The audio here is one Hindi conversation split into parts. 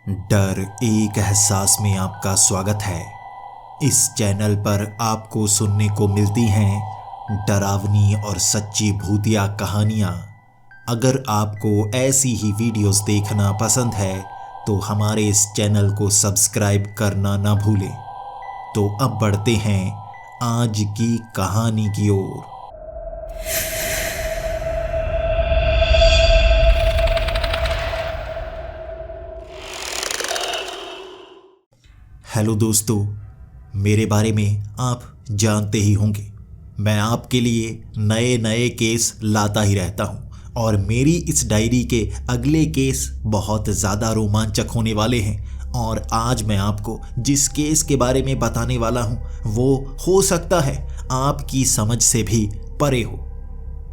डर एक एहसास में आपका स्वागत है। इस चैनल पर आपको सुनने को मिलती हैं डरावनी और सच्ची भूतिया कहानियाँ। अगर आपको ऐसी ही वीडियोस देखना पसंद है तो हमारे इस चैनल को सब्सक्राइब करना ना भूलें। तो अब बढ़ते हैं आज की कहानी की ओर। हेलो दोस्तों, मेरे बारे में आप जानते ही होंगे। मैं आपके लिए नए नए केस लाता ही रहता हूँ और मेरी इस डायरी के अगले केस बहुत ज़्यादा रोमांचक होने वाले हैं। और आज मैं आपको जिस केस के बारे में बताने वाला हूँ वो हो सकता है आपकी समझ से भी परे हो।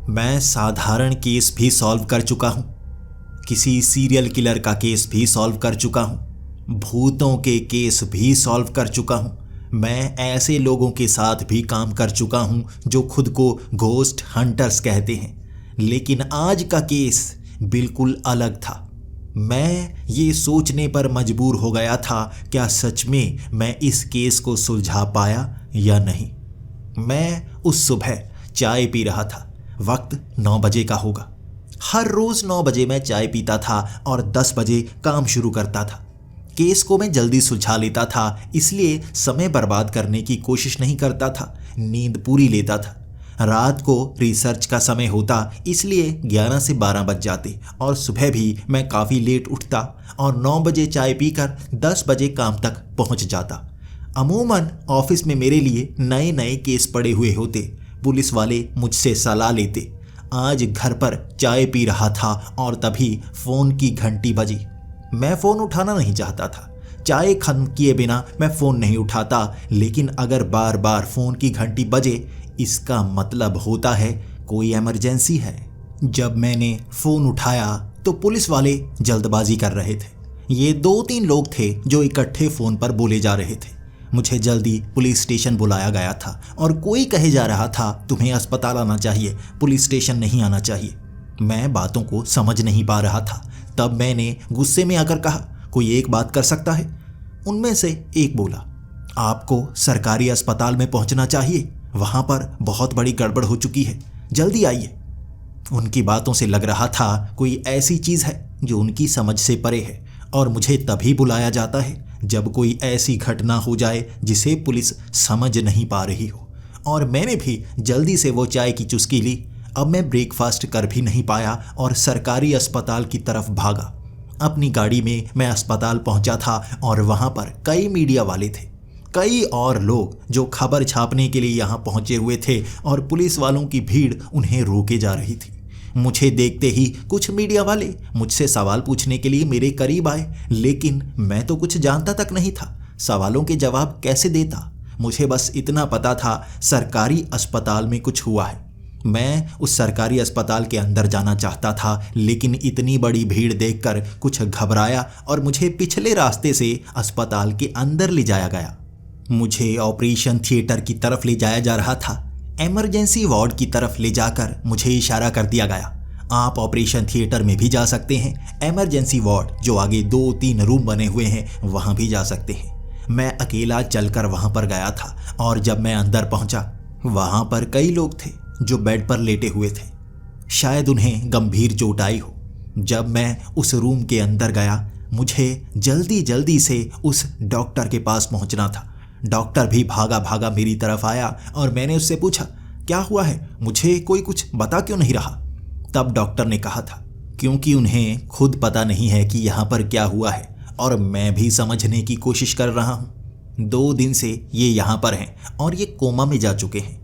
मैं साधारण केस भी सॉल्व कर चुका हूँ, किसी सीरियल किलर का केस भी सॉल्व कर चुका हूँ, भूतों के केस भी सॉल्व कर चुका हूँ। मैं ऐसे लोगों के साथ भी काम कर चुका हूँ जो खुद को घोस्ट हंटर्स कहते हैं। लेकिन आज का केस बिल्कुल अलग था। मैं ये सोचने पर मजबूर हो गया था क्या सच में मैं इस केस को सुलझा पाया या नहीं। मैं उस सुबह चाय पी रहा था। वक्त 9 बजे का होगा। हर रोज़ 9 बजे मैं चाय पीता था और 10 बजे काम शुरू करता था। केस को मैं जल्दी सुलझा लेता था, इसलिए समय बर्बाद करने की कोशिश नहीं करता था। नींद पूरी लेता था। रात को रिसर्च का समय होता, इसलिए 11 से 12 बज जाते और सुबह भी मैं काफ़ी लेट उठता और 9 बजे चाय पीकर 10 बजे काम तक पहुंच जाता। अमूमन ऑफिस में मेरे लिए नए नए केस पड़े हुए होते। पुलिस वाले मुझसे सलाह लेते। आज घर पर चाय पी रहा था और तभी फ़ोन की घंटी बजी। मैं फ़ोन उठाना नहीं चाहता था। चाय खत्म किए बिना मैं फ़ोन नहीं उठाता, लेकिन अगर बार बार फ़ोन की घंटी बजे इसका मतलब होता है कोई इमरजेंसी है। जब मैंने फ़ोन उठाया तो पुलिस वाले जल्दबाजी कर रहे थे। ये 2-3 लोग थे जो इकट्ठे फ़ोन पर बोले जा रहे थे। मुझे जल्दी पुलिस स्टेशन बुलाया गया था और कोई कहे जा रहा था तुम्हें अस्पताल आना चाहिए, पुलिस स्टेशन नहीं आना चाहिए। मैं बातों को समझ नहीं पा रहा था। तब मैंने गुस्से में आकर कहा, कोई एक बात कर सकता है? उनमें से एक बोला, आपको सरकारी अस्पताल में पहुंचना चाहिए, वहां पर बहुत बड़ी गड़बड़ हो चुकी है, जल्दी आइए। उनकी बातों से लग रहा था कोई ऐसी चीज़ है जो उनकी समझ से परे है और मुझे तभी बुलाया जाता है जब कोई ऐसी घटना हो जाए जिसे पुलिस समझ नहीं पा रही हो। और मैंने भी जल्दी से वो चाय की चुस्की ली। अब मैं ब्रेकफास्ट कर भी नहीं पाया और सरकारी अस्पताल की तरफ भागा। अपनी गाड़ी में मैं अस्पताल पहुंचा था और वहां पर कई मीडिया वाले थे, कई और लोग जो खबर छापने के लिए यहां पहुंचे हुए थे और पुलिस वालों की भीड़ उन्हें रोके जा रही थी। मुझे देखते ही कुछ मीडिया वाले मुझसे सवाल पूछने के लिए मेरे करीब आए, लेकिन मैं तो कुछ जानता तक नहीं था। सवालों के जवाब कैसे देता? मुझे बस इतना पता था सरकारी अस्पताल में कुछ हुआ है। मैं उस सरकारी अस्पताल के अंदर जाना चाहता था, लेकिन इतनी बड़ी भीड़ देखकर कुछ घबराया और मुझे पिछले रास्ते से अस्पताल के अंदर ले जाया गया। मुझे ऑपरेशन थिएटर की तरफ ले जाया जा रहा था। इमरजेंसी वार्ड की तरफ ले जाकर मुझे इशारा कर दिया गया, आप ऑपरेशन थिएटर में भी जा सकते हैं, इमरजेंसी वार्ड जो आगे 2-3 रूम बने हुए हैं वहाँ भी जा सकते हैं। मैं अकेला चलकर वहाँ पर गया था और जब मैं अंदर पहुँचा वहाँ पर कई लोग थे जो बेड पर लेटे हुए थे। शायद उन्हें गंभीर चोट आई हो। जब मैं उस रूम के अंदर गया, मुझे जल्दी जल्दी से उस डॉक्टर के पास पहुंचना था। डॉक्टर भी भागा भागा मेरी तरफ आया और मैंने उससे पूछा, क्या हुआ है, मुझे कोई कुछ बता क्यों नहीं रहा? तब डॉक्टर ने कहा था, क्योंकि उन्हें खुद पता नहीं है कि यहाँ पर क्या हुआ है और मैं भी समझने की कोशिश कर रहा हूँ। 2 दिन से ये यहाँ पर हैं और ये कोमा में जा चुके हैं।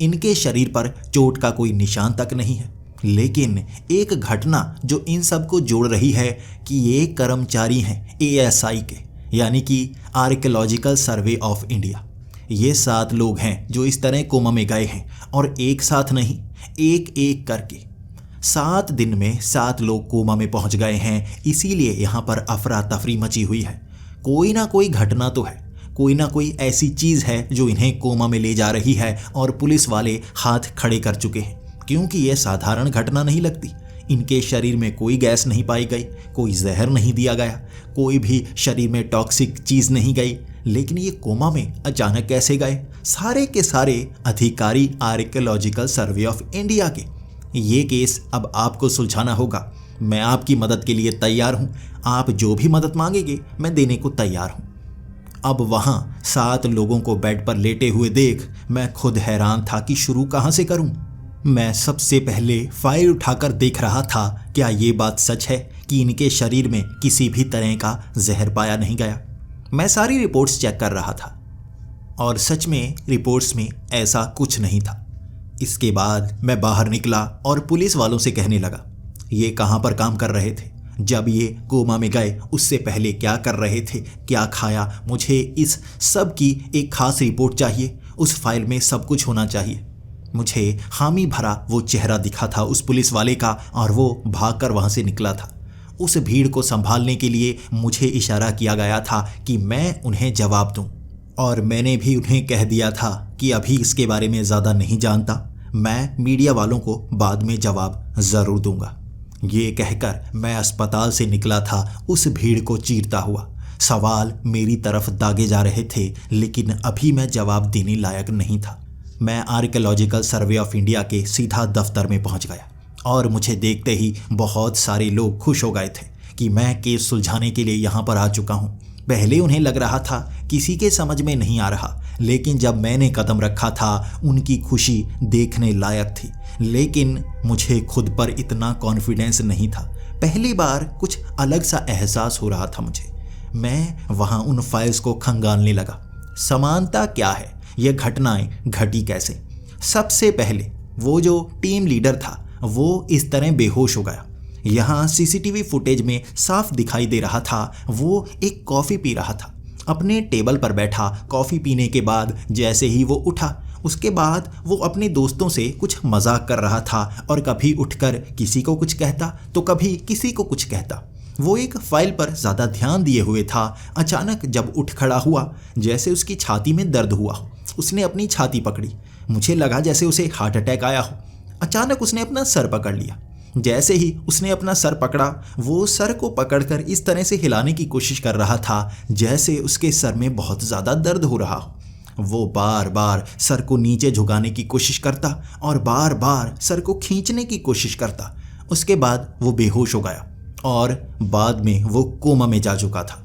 इनके शरीर पर चोट का कोई निशान तक नहीं है, लेकिन एक घटना जो इन सब को जोड़ रही है कि ये कर्मचारी हैं ASI के, यानी कि आर्कियोलॉजिकल सर्वे ऑफ इंडिया। ये 7 लोग हैं जो इस तरह कोमा में गए हैं और एक साथ नहीं, एक एक करके 7 दिन में 7 लोग कोमा में पहुंच गए हैं। इसीलिए यहाँ पर अफरा तफरी मची हुई है। कोई ना कोई घटना तो है, कोई ना कोई ऐसी चीज़ है जो इन्हें कोमा में ले जा रही है और पुलिस वाले हाथ खड़े कर चुके हैं, क्योंकि यह साधारण घटना नहीं लगती। इनके शरीर में कोई गैस नहीं पाई गई, कोई जहर नहीं दिया गया, कोई भी शरीर में टॉक्सिक चीज़ नहीं गई। लेकिन ये कोमा में अचानक कैसे गए? सारे के सारे अधिकारी आर्कियोलॉजिकल सर्वे ऑफ इंडिया के। ये केस अब आपको सुलझाना होगा। मैं आपकी मदद के लिए तैयार हूँ। आप जो भी मदद मांगेंगे मैं देने को तैयार हूँ। अब वहाँ 7 लोगों को बेड पर लेटे हुए देख मैं खुद हैरान था कि शुरू कहाँ से करूँ। मैं सबसे पहले फाइल उठाकर देख रहा था क्या ये बात सच है कि इनके शरीर में किसी भी तरह का जहर पाया नहीं गया। मैं सारी रिपोर्ट्स चेक कर रहा था और सच में रिपोर्ट्स में ऐसा कुछ नहीं था। इसके बाद मैं बाहर निकला और पुलिस वालों से कहने लगा ये कहाँ पर काम कर रहे थे, जब ये कोमा में गए उससे पहले क्या कर रहे थे, क्या खाया। मुझे इस सब की एक खास रिपोर्ट चाहिए। उस फाइल में सब कुछ होना चाहिए। मुझे हामी भरा वो चेहरा दिखा था उस पुलिस वाले का और वो भागकर वहाँ से निकला था। उस भीड़ को संभालने के लिए मुझे इशारा किया गया था कि मैं उन्हें जवाब दूं और मैंने भी उन्हें कह दिया था कि अभी इसके बारे में ज़्यादा नहीं जानता, मैं मीडिया वालों को बाद में जवाब ज़रूर दूंगा। ये कहकर मैं अस्पताल से निकला था उस भीड़ को चीरता हुआ। सवाल मेरी तरफ दागे जा रहे थे लेकिन अभी मैं जवाब देने लायक नहीं था। मैं आर्कियोलॉजिकल सर्वे ऑफ इंडिया के सीधा दफ्तर में पहुंच गया और मुझे देखते ही बहुत सारे लोग खुश हो गए थे कि मैं केस सुलझाने के लिए यहाँ पर आ चुका हूँ। पहले उन्हें लग रहा था किसी के समझ में नहीं आ रहा, लेकिन जब मैंने कदम रखा था उनकी खुशी देखने लायक थी। लेकिन मुझे खुद पर इतना कॉन्फिडेंस नहीं था। पहली बार कुछ अलग सा एहसास हो रहा था मुझे। मैं वहाँ उन फाइल्स को खंगालने लगा। समानता क्या है, ये घटनाएं घटी कैसे? सबसे पहले वो जो टीम लीडर था वो इस तरह बेहोश हो गया। यहाँ सीसीटीवी फुटेज में साफ दिखाई दे रहा था वो एक कॉफ़ी पी रहा था। अपने टेबल पर बैठा कॉफ़ी पीने के बाद जैसे ही वो उठा उसके बाद वो अपने दोस्तों से कुछ मजाक कर रहा था और कभी उठकर किसी को कुछ कहता तो कभी किसी को कुछ कहता। वो एक फाइल पर ज़्यादा ध्यान दिए हुए था। अचानक जब उठ खड़ा हुआ जैसे उसकी छाती में दर्द हुआ। उसने अपनी छाती पकड़ी। मुझे लगा जैसे उसे हार्ट अटैक आया हो। अचानक उसने अपना सर पकड़ लिया। जैसे ही उसने अपना सर पकड़ा वो सर को पकड़कर इस तरह से हिलाने की कोशिश कर रहा था जैसे उसके सर में बहुत ज़्यादा दर्द हो रहा हो। वो बार बार सर को नीचे झुकाने की कोशिश करता और बार बार सर को खींचने की कोशिश करता। उसके बाद वो बेहोश हो गया और बाद में वो कोमा में जा चुका था।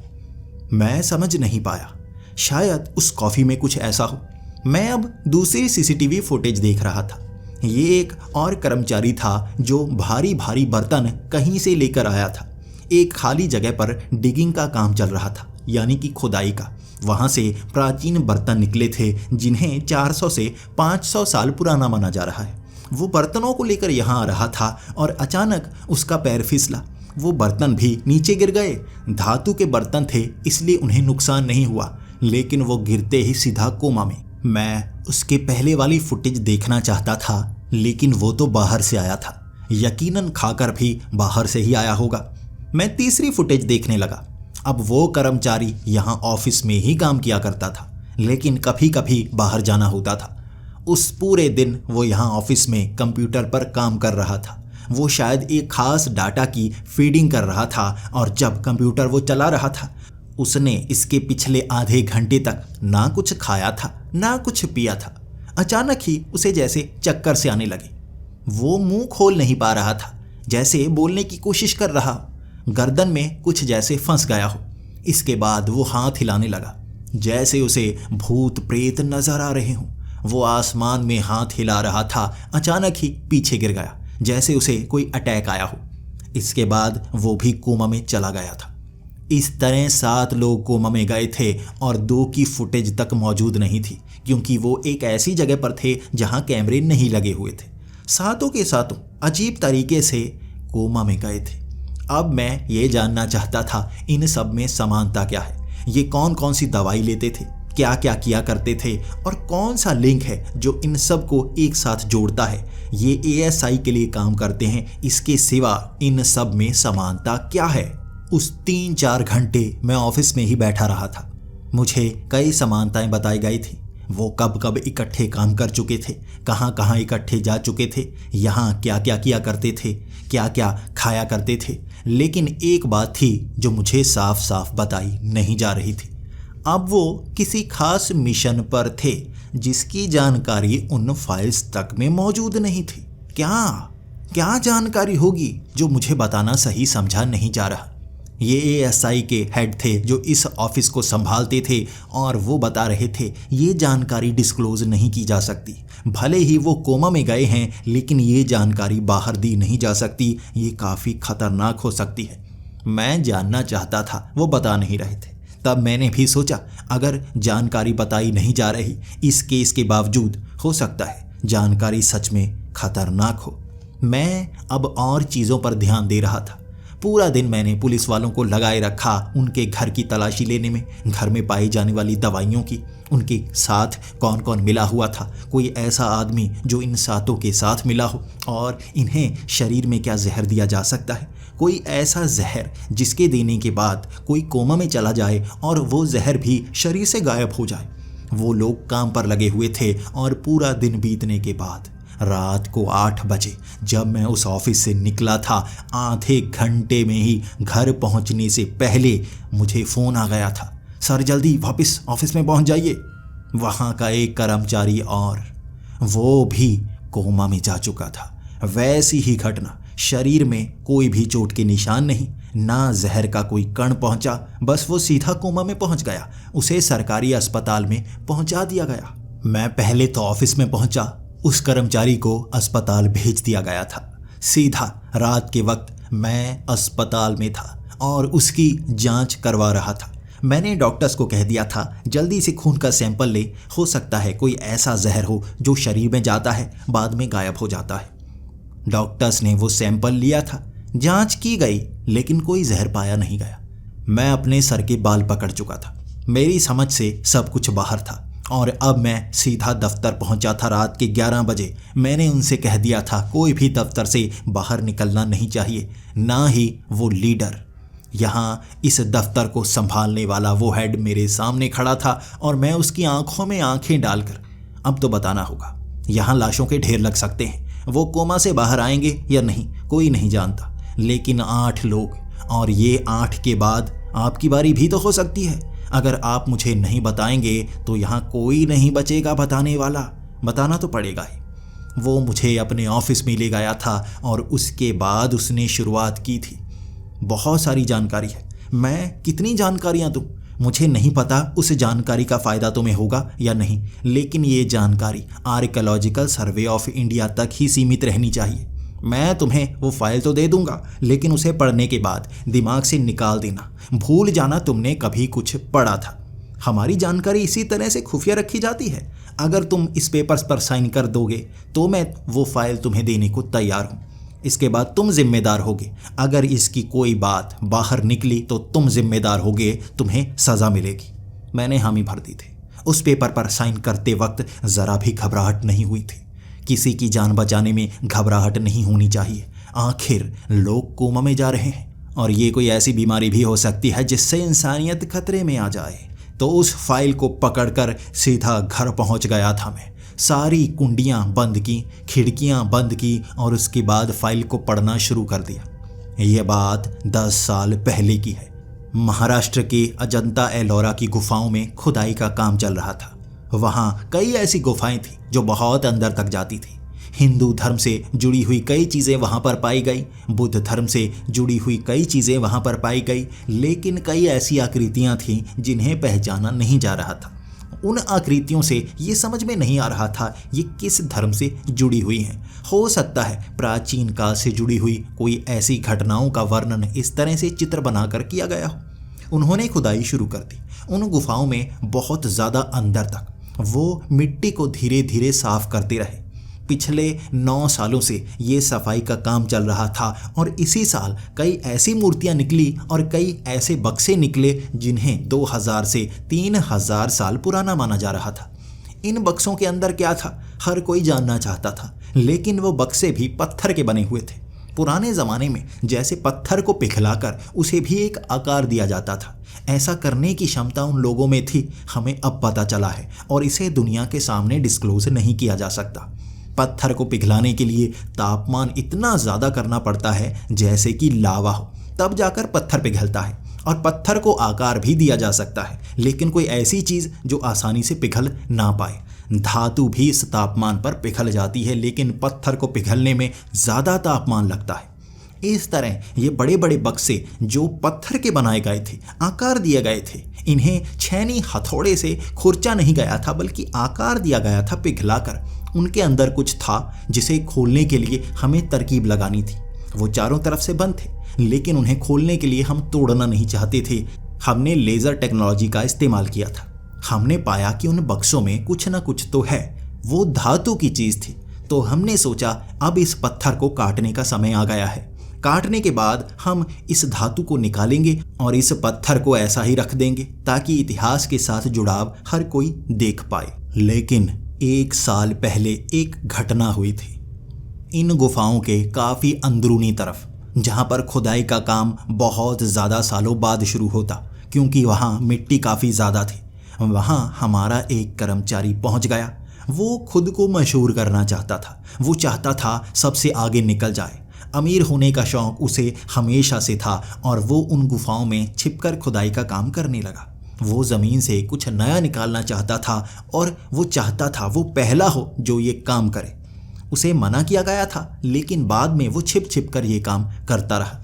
मैं समझ नहीं पाया, शायद उस कॉफ़ी में कुछ ऐसा हो। मैं अब दूसरी सीसीटीवी फुटेज देख रहा था। ये एक और कर्मचारी था जो भारी भारी बर्तन कहीं से लेकर आया था। एक खाली जगह पर डिगिंग का काम चल रहा था, यानी कि खुदाई का। वहाँ से प्राचीन बर्तन निकले थे जिन्हें 400 से 500 साल पुराना माना जा रहा है। वो बर्तनों को लेकर यहाँ आ रहा था और अचानक उसका पैर फिसला। वो बर्तन भी नीचे गिर गए। धातु के बर्तन थे इसलिए उन्हें नुकसान नहीं हुआ, लेकिन वो गिरते ही सीधा कोमा में। मैं उसके पहले वाली फुटेज देखना चाहता था लेकिन वो तो बाहर से आया था। यकीनन खाकर भी बाहर से ही आया होगा। मैं तीसरी फुटेज देखने लगा। अब वो कर्मचारी यहाँ ऑफिस में ही काम किया करता था लेकिन कभी कभी बाहर जाना होता था। उस पूरे दिन वो यहाँ ऑफिस में कंप्यूटर पर काम कर रहा था। वो शायद एक खास डाटा की फीडिंग कर रहा था और जब कंप्यूटर वो चला रहा था उसने इसके पिछले आधे घंटे तक ना कुछ खाया था ना कुछ पिया था। अचानक ही उसे जैसे चक्कर से आने लगे। वो मुंह खोल नहीं पा रहा था, जैसे बोलने की कोशिश कर रहा, गर्दन में कुछ जैसे फंस गया हो। इसके बाद वो हाथ हिलाने लगा जैसे उसे भूत प्रेत नजर आ रहे हों। वो आसमान में हाथ हिला रहा था। अचानक ही पीछे गिर गया जैसे उसे कोई अटैक आया हो। इसके बाद वो भी कोमा में चला गया था। इस तरह 7 लोग कोमा में गए थे और 2 की फुटेज तक मौजूद नहीं थी क्योंकि वो एक ऐसी जगह पर थे जहां कैमरे नहीं लगे हुए थे। 7 के 7 अजीब तरीके से कोमा में गए थे। अब मैं ये जानना चाहता था इन सब में समानता क्या है। ये कौन कौन सी दवाई लेते थे, क्या क्या किया करते थे और कौन सा लिंक है जो इन सब को एक साथ जोड़ता है। ये ASI के लिए काम करते हैं, इसके सिवा इन सब में समानता क्या है। उस 3-4 घंटे मैं ऑफिस में ही बैठा रहा था। मुझे कई समानताएं बताई गई थी। वो कब कब इकट्ठे काम कर चुके थे, कहाँ कहाँ इकट्ठे जा चुके थे, यहाँ क्या क्या किया करते थे, क्या क्या खाया करते थे। लेकिन एक बात थी जो मुझे साफ साफ बताई नहीं जा रही थी। अब वो किसी खास मिशन पर थे जिसकी जानकारी उन फाइल्स तक में मौजूद नहीं थी। क्या क्या जानकारी होगी जो मुझे बताना सही समझा नहीं जा रहा। ये एएसआई के हेड थे जो इस ऑफिस को संभालते थे और वो बता रहे थे ये जानकारी डिस्क्लोज नहीं की जा सकती। भले ही वो कोमा में गए हैं लेकिन ये जानकारी बाहर दी नहीं जा सकती, ये काफ़ी खतरनाक हो सकती है। मैं जानना चाहता था, वो बता नहीं रहे थे। तब मैंने भी सोचा अगर जानकारी बताई नहीं जा रही इस केस के बावजूद, हो सकता है जानकारी सच में खतरनाक हो। मैं अब और चीज़ों पर ध्यान दे रहा था। पूरा दिन मैंने पुलिस वालों को लगाए रखा उनके घर की तलाशी लेने में, घर में पाई जाने वाली दवाइयों की, उनके साथ कौन कौन मिला हुआ था, कोई ऐसा आदमी जो इन सातों के साथ मिला हो और इन्हें शरीर में क्या जहर दिया जा सकता है, कोई ऐसा जहर जिसके देने के बाद कोई कोमा में चला जाए और वो जहर भी शरीर से गायब हो जाए। वो लोग काम पर लगे हुए थे और पूरा दिन बीतने के बाद रात को 8 बजे जब मैं उस ऑफिस से निकला था, आधे घंटे में ही घर पहुंचने से पहले मुझे फ़ोन आ गया था, सर जल्दी वापस ऑफिस में पहुंच जाइए। वहाँ का एक कर्मचारी और वो भी कोमा में जा चुका था। वैसी ही घटना, शरीर में कोई भी चोट के निशान नहीं, ना जहर का कोई कण पहुंचा, बस वो सीधा कोमा में पहुंच गया। उसे सरकारी अस्पताल में पहुंचा दिया गया। मैं पहले तो ऑफिस में पहुंचा, उस कर्मचारी को अस्पताल भेज दिया गया था। सीधा रात के वक्त मैं अस्पताल में था और उसकी जांच करवा रहा था। मैंने डॉक्टर्स को कह दिया था जल्दी से खून का सैंपल ले, हो सकता है कोई ऐसा जहर हो जो शरीर में जाता है बाद में गायब हो जाता है। डॉक्टर्स ने वो सैंपल लिया था, जांच की गई लेकिन कोई जहर पाया नहीं गया। मैं अपने सर के बाल पकड़ चुका था, मेरी समझ से सब कुछ बाहर था और अब मैं सीधा दफ्तर पहुंचा था। रात के 11 बजे मैंने उनसे कह दिया था कोई भी दफ्तर से बाहर निकलना नहीं चाहिए, ना ही वो लीडर। यहाँ इस दफ्तर को संभालने वाला वो हेड मेरे सामने खड़ा था और मैं उसकी आंखों में आंखें डालकर अब तो बताना होगा। यहाँ लाशों के ढेर लग सकते हैं, वो कोमा से बाहर आएंगे या नहीं कोई नहीं जानता, लेकिन 8 लोग, और ये 8 के बाद आपकी बारी भी तो हो सकती है। अगर आप मुझे नहीं बताएंगे तो यहाँ कोई नहीं बचेगा बताने वाला, बताना तो पड़ेगा ही। वो मुझे अपने ऑफिस में ले गया था और उसके बाद उसने शुरुआत की थी। बहुत सारी जानकारी है, मैं कितनी जानकारियाँ दूँ मुझे नहीं पता। उस जानकारी का फ़ायदा तुम्हें होगा या नहीं, लेकिन ये जानकारी आर्कियोलॉजिकल सर्वे ऑफ इंडिया तक ही सीमित रहनी चाहिए। मैं तुम्हें वो फाइल तो दे दूंगा लेकिन उसे पढ़ने के बाद दिमाग से निकाल देना, भूल जाना तुमने कभी कुछ पढ़ा था। हमारी जानकारी इसी तरह से खुफिया रखी जाती है। अगर तुम इस पेपर्स पर साइन कर दोगे तो मैं वो फाइल तुम्हें देने को तैयार हूँ। इसके बाद तुम जिम्मेदार होगे, अगर इसकी कोई बात बाहर निकली तो तुम जिम्मेदार होगे, तुम्हें सज़ा मिलेगी। मैंने हामी भर दी थी। उस पेपर पर साइन करते वक्त ज़रा भी घबराहट नहीं हुई थी। किसी की जान बचाने में घबराहट नहीं होनी चाहिए, आखिर लोग कोमा में जा रहे हैं और ये कोई ऐसी बीमारी भी हो सकती है जिससे इंसानियत खतरे में आ जाए। तो उस फाइल को पकड़कर सीधा घर पहुंच गया था मैं। सारी कुंडियां बंद की, खिड़कियां बंद की और उसके बाद फाइल को पढ़ना शुरू कर दिया। यह बात 10 साल पहले की है। महाराष्ट्र के अजंता एलोरा की गुफाओं में खुदाई का काम चल रहा था। वहाँ कई ऐसी गुफाएं थी जो बहुत अंदर तक जाती थी। हिंदू धर्म से जुड़ी हुई कई चीज़ें वहाँ पर पाई गई, बुद्ध धर्म से जुड़ी हुई कई चीज़ें वहाँ पर पाई गई, लेकिन कई ऐसी आकृतियाँ थीं जिन्हें पहचाना नहीं जा रहा था। उन आकृतियों से ये समझ में नहीं आ रहा था ये किस धर्म से जुड़ी हुई हैं। हो सकता है प्राचीन काल से जुड़ी हुई कोई ऐसी घटनाओं का वर्णन इस तरह से चित्र बनाकर किया गया हो। उन्होंने खुदाई शुरू कर दी। उन गुफाओं में बहुत ज़्यादा अंदर तक वो मिट्टी को धीरे धीरे साफ करते रहे। पिछले 9 सालों से ये सफाई का काम चल रहा था और इसी साल कई ऐसी मूर्तियां निकली और कई ऐसे बक्से निकले जिन्हें 2000 से 3000 साल पुराना माना जा रहा था। इन बक्सों के अंदर क्या था हर कोई जानना चाहता था, लेकिन वो बक्से भी पत्थर के बने हुए थे। पुराने ज़माने में जैसे पत्थर को पिघलाकर उसे भी एक आकार दिया जाता था, ऐसा करने की क्षमता उन लोगों में थी, हमें अब पता चला है और इसे दुनिया के सामने डिस्क्लोज नहीं किया जा सकता। पत्थर को पिघलाने के लिए तापमान इतना ज़्यादा करना पड़ता है जैसे कि लावा हो, तब जाकर पत्थर पिघलता है। और पत्थर को आकार भी दिया जा सकता है, लेकिन कोई ऐसी चीज़ जो आसानी से पिघल ना पाए। धातु भी इस तापमान पर पिघल जाती है, लेकिन पत्थर को पिघलने में ज़्यादा तापमान लगता है। इस तरह ये बड़े बड़े बक्से जो पत्थर के बनाए गए थे, आकार दिए गए थे, इन्हें छेनी हथौड़े से खुरचा नहीं गया था, बल्कि आकार दिया गया था पिघलाकर। उनके अंदर कुछ था जिसे खोलने के लिए हमें तरकीब लगानी थी। वो चारों तरफ से बंद थे, लेकिन उन्हें खोलने के लिए हम तोड़ना नहीं चाहते थे। हमने लेज़र टेक्नोलॉजी का इस्तेमाल किया था। हमने पाया कि उन बक्सों में कुछ ना कुछ तो है, वो धातु की चीज़ थी। तो हमने सोचा अब इस पत्थर को काटने का समय आ गया है। काटने के बाद हम इस धातु को निकालेंगे और इस पत्थर को ऐसा ही रख देंगे ताकि इतिहास के साथ जुड़ाव हर कोई देख पाए। लेकिन 1 साल पहले एक घटना हुई थी। इन गुफाओं के काफ़ी अंदरूनी तरफ, जहाँ पर खुदाई का काम बहुत ज़्यादा सालों बाद शुरू होता, क्योंकि वहाँ मिट्टी काफ़ी ज़्यादा थी, वहाँ हमारा एक कर्मचारी पहुँच गया। वो खुद को मशहूर करना चाहता था। वो चाहता था सबसे आगे निकल जाए। अमीर होने का शौक़ उसे हमेशा से था और वो उन गुफाओं में छिपकर खुदाई का काम करने लगा। वो ज़मीन से कुछ नया निकालना चाहता था और वो चाहता था वो पहला हो जो ये काम करे। उसे मना किया गया था, लेकिन बाद में वो छिप छिप कर ये काम करता रहा।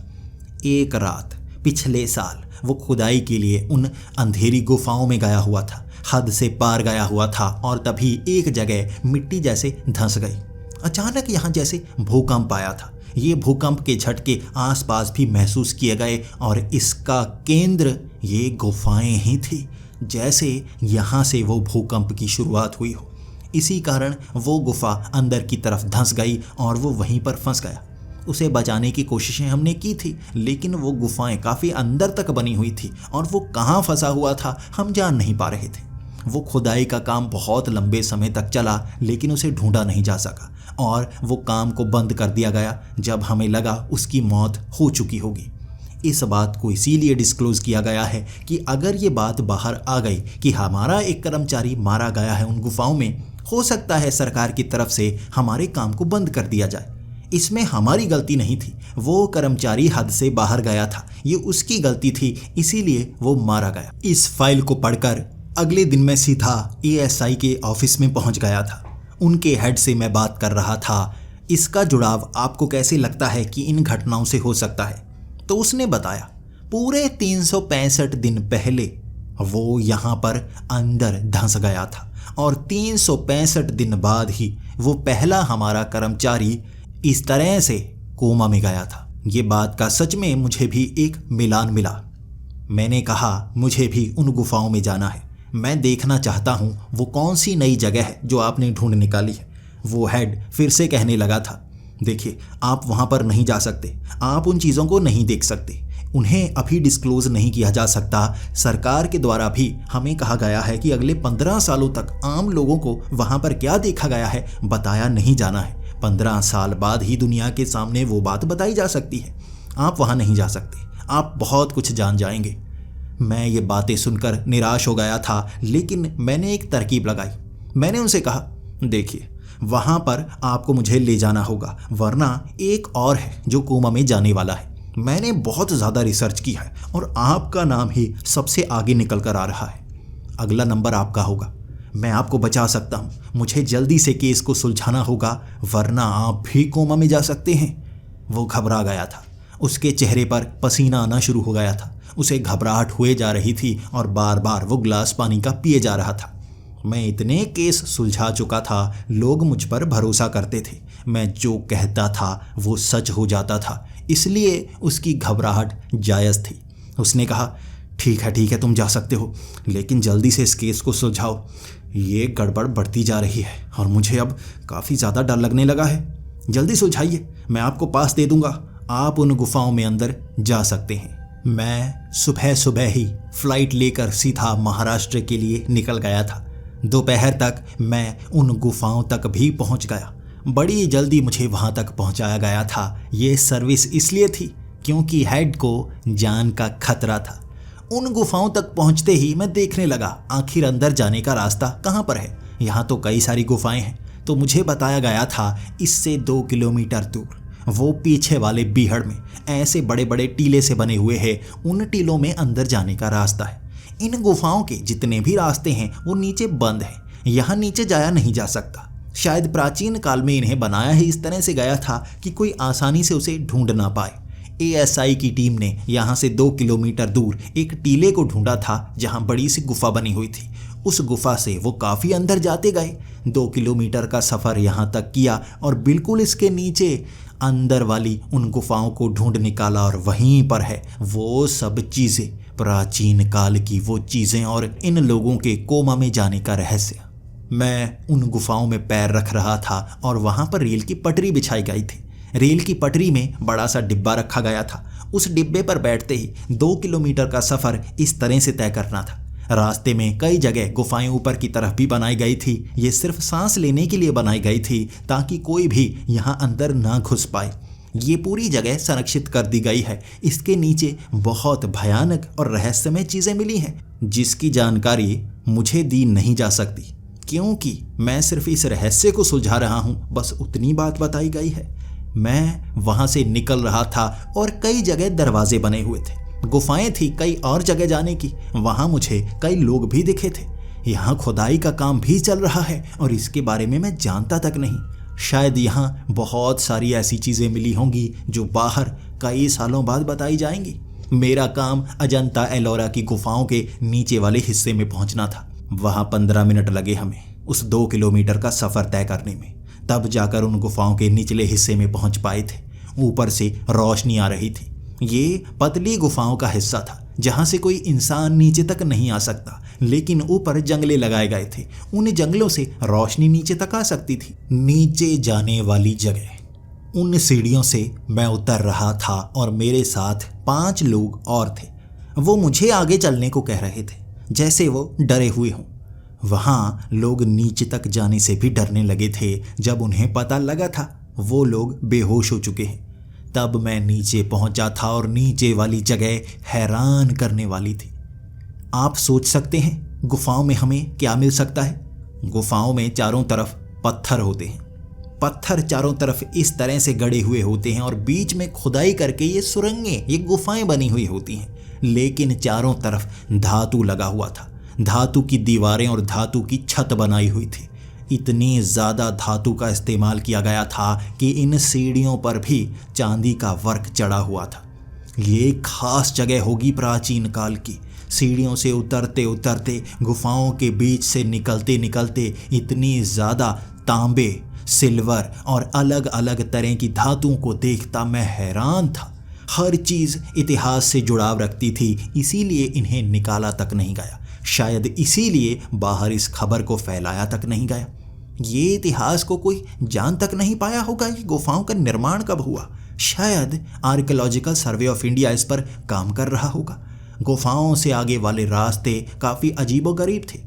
एक रात पिछले साल वो खुदाई के लिए उन अंधेरी गुफाओं में गया हुआ था, हद से पार गया हुआ था, और तभी एक जगह मिट्टी जैसे धंस गई। अचानक यहाँ जैसे भूकंप आया था। ये भूकंप के झटके आसपास भी महसूस किए गए और इसका केंद्र ये गुफाएं ही थी, जैसे यहाँ से वो भूकंप की शुरुआत हुई हो। इसी कारण वो गुफा अंदर की तरफ धंस गई और वो वहीं पर फंस गया। उसे बचाने की कोशिशें हमने की थी, लेकिन वो गुफाएं काफ़ी अंदर तक बनी हुई थी और वो कहाँ फंसा हुआ था हम जान नहीं पा रहे थे। वो खुदाई का काम बहुत लंबे समय तक चला, लेकिन उसे ढूंढा नहीं जा सका और वो काम को बंद कर दिया गया जब हमें लगा उसकी मौत हो चुकी होगी। इस बात को इसीलिए डिस्क्लोज़ किया गया है कि अगर ये बात बाहर आ गई कि हमारा एक कर्मचारी मारा गया है उन गुफाओं में, हो सकता है सरकार की तरफ से हमारे काम को बंद कर दिया जाए। इसमें हमारी गलती नहीं थी, वो कर्मचारी हद से बाहर गया था, ये उसकी गलती थी, इसीलिए वो मारा गया। इस फाइल को पढ़कर अगले दिन मैं सीधा ASI के ऑफिस में पहुंच गया था। उनके हेड से मैं बात कर रहा था। इसका जुड़ाव आपको कैसे लगता है कि इन घटनाओं से हो सकता है? तो उसने बताया पूरे 365 दिन पहले वो यहाँ पर अंदर धंस गया था और 365 दिन बाद ही वो पहला हमारा कर्मचारी इस तरह से कोमा में गया था। ये बात का सच में मुझे भी एक मिलान मिला। मैंने कहा मुझे भी उन गुफाओं में जाना है, मैं देखना चाहता हूँ वो कौन सी नई जगह है जो आपने ढूंढ निकाली है। वो हेड फिर से कहने लगा था, देखिए आप वहाँ पर नहीं जा सकते, आप उन चीज़ों को नहीं देख सकते, उन्हें अभी डिस्क्लोज़ नहीं किया जा सकता। सरकार के द्वारा भी हमें कहा गया है कि अगले 15 सालों तक आम लोगों को वहाँ पर क्या देखा गया है बताया नहीं जाना है। 15 साल बाद ही दुनिया के सामने वो बात बताई जा सकती है। आप वहाँ नहीं जा सकते, आप बहुत कुछ जान जाएंगे। मैं ये बातें सुनकर निराश हो गया था, लेकिन मैंने एक तरकीब लगाई। मैंने उनसे कहा, देखिए वहाँ पर आपको मुझे ले जाना होगा, वरना एक और है जो कोमा में जाने वाला है। मैंने बहुत ज़्यादा रिसर्च की है और आपका नाम ही सबसे आगे निकल कर आ रहा है। अगला नंबर आपका होगा। मैं आपको बचा सकता हूँ। मुझे जल्दी से केस को सुलझाना होगा, वरना आप भी कोमा में जा सकते हैं। वो घबरा गया था, उसके चेहरे पर पसीना आना शुरू हो गया था, उसे घबराहट हुए जा रही थी और बार बार वो गिलास पानी का पिए जा रहा था। मैं इतने केस सुलझा चुका था, लोग मुझ पर भरोसा करते थे, मैं जो कहता था वो सच हो जाता था, इसलिए उसकी घबराहट जायज़ थी। उसने कहा, ठीक है तुम जा सकते हो, लेकिन जल्दी से इस केस को सुलझाओ। ये गड़बड़ बढ़ती जा रही है और मुझे अब काफ़ी ज़्यादा डर लगने लगा है। जल्दी सुलझाइए, मैं आपको पास दे दूँगा, आप उन गुफाओं में अंदर जा सकते हैं। मैं सुबह सुबह ही फ़्लाइट लेकर सीधा महाराष्ट्र के लिए निकल गया था। दोपहर तक मैं उन गुफाओं तक भी पहुंच गया। बड़ी जल्दी मुझे वहां तक पहुंचाया गया था। ये सर्विस इसलिए थी क्योंकि हेड को जान का खतरा था। उन गुफाओं तक पहुंचते ही मैं देखने लगा आखिर अंदर जाने का रास्ता कहाँ पर है। यहाँ तो कई सारी गुफाएं हैं, तो मुझे बताया गया था इससे 2 किलोमीटर दूर वो पीछे वाले बीहड़ में ऐसे बड़े बड़े टीले से बने हुए हैं, उन टीलों में अंदर जाने का रास्ता है। इन गुफाओं के जितने भी रास्ते हैं वो नीचे बंद हैं, यहाँ नीचे जाया नहीं जा सकता। शायद प्राचीन काल में इन्हें बनाया ही इस तरह से गया था कि कोई आसानी से उसे ढूंढ ना पाए। एएसआई की टीम ने यहाँ से 2 किलोमीटर दूर एक टीले को ढूंढा था जहाँ बड़ी सी गुफा बनी हुई थी। उस गुफा से वो काफ़ी अंदर जाते गए, 2 किलोमीटर का सफ़र यहाँ तक किया और बिल्कुल इसके नीचे अंदर वाली उन गुफाओं को ढूंढ निकाला और वहीं पर है वो सब चीज़ें, प्राचीन काल की वो चीज़ें और इन लोगों के कोमा में जाने का रहस्य। मैं उन गुफाओं में पैर रख रहा था और वहाँ पर रेल की पटरी बिछाई गई थी। रेल की पटरी में बड़ा सा डिब्बा रखा गया था। उस डिब्बे पर बैठते ही 2 किलोमीटर का सफ़र इस तरह से तय करना था। रास्ते में कई जगह गुफाएं ऊपर की तरफ भी बनाई गई थी। ये सिर्फ सांस लेने के लिए बनाई गई थी ताकि कोई भी यहाँ अंदर ना घुस पाए। ये पूरी जगह संरक्षित कर दी गई है। इसके नीचे बहुत भयानक और रहस्यमय चीज़ें मिली हैं जिसकी जानकारी मुझे दी नहीं जा सकती क्योंकि मैं सिर्फ इस रहस्य को सुलझा रहा हूँ, बस उतनी बात बताई गई है। मैं वहाँ से निकल रहा था और कई जगह दरवाजे बने हुए थे, गुफाएं थी कई और जगह जाने की। वहाँ मुझे कई लोग भी दिखे थे। यहाँ खुदाई का काम भी चल रहा है और इसके बारे में मैं जानता तक नहीं। शायद यहाँ बहुत सारी ऐसी चीज़ें मिली होंगी जो बाहर कई सालों बाद बताई जाएंगी। मेरा काम अजंता एलोरा की गुफाओं के नीचे वाले हिस्से में पहुँचना था। वहाँ 15 मिनट लगे हमें उस 2 किलोमीटर का सफ़र तय करने में। तब जाकर उन गुफाओं के निचले हिस्से में पहुँच पाए थे। ऊपर से रोशनी आ रही थी। ये पतली गुफाओं का हिस्सा था जहाँ से कोई इंसान नीचे तक नहीं आ सकता, लेकिन ऊपर जंगले लगाए गए थे। उन जंगलों से रोशनी नीचे तक आ सकती थी। नीचे जाने वाली जगह, उन सीढ़ियों से मैं उतर रहा था और मेरे साथ 5 लोग और थे। वो मुझे आगे चलने को कह रहे थे जैसे वो डरे हुए हों। वहाँ लोग नीचे तक जाने से भी डरने लगे थे जब उन्हें पता लगा था वो लोग बेहोश हो चुके हैं। तब मैं नीचे पहुंचा था और नीचे वाली जगह हैरान करने वाली थी। आप सोच सकते हैं गुफाओं में हमें क्या मिल सकता है। गुफाओं में चारों तरफ पत्थर होते हैं। पत्थर चारों तरफ इस तरह से गड़े हुए होते हैं और बीच में खुदाई करके ये सुरंगें, ये गुफाएं बनी हुई होती हैं, लेकिन चारों तरफ धातु लगा हुआ था। धातु की दीवारें और धातु की छत बनाई हुई थी। इतनी ज़्यादा धातु का इस्तेमाल किया गया था कि इन सीढ़ियों पर भी चांदी का वर्क चढ़ा हुआ था। ये खास जगह होगी प्राचीन काल की। सीढ़ियों से उतरते उतरते, गुफाओं के बीच से निकलते निकलते इतनी ज़्यादा तांबे, सिल्वर और अलग अलग तरह की धातुओं को देखता मैं हैरान था। हर चीज़ इतिहास से जुड़ाव रखती थी, इसीलिए इन्हें निकाला तक नहीं गया। शायद इसीलिए बाहर इस खबर को फैलाया तक नहीं गया। ये इतिहास को कोई जान तक नहीं पाया होगा कि गुफाओं का निर्माण कब हुआ। शायद आर्कियोलॉजिकल सर्वे ऑफ इंडिया इस पर काम कर रहा होगा। गुफाओं से आगे वाले रास्ते काफ़ी अजीबोगरीब थे।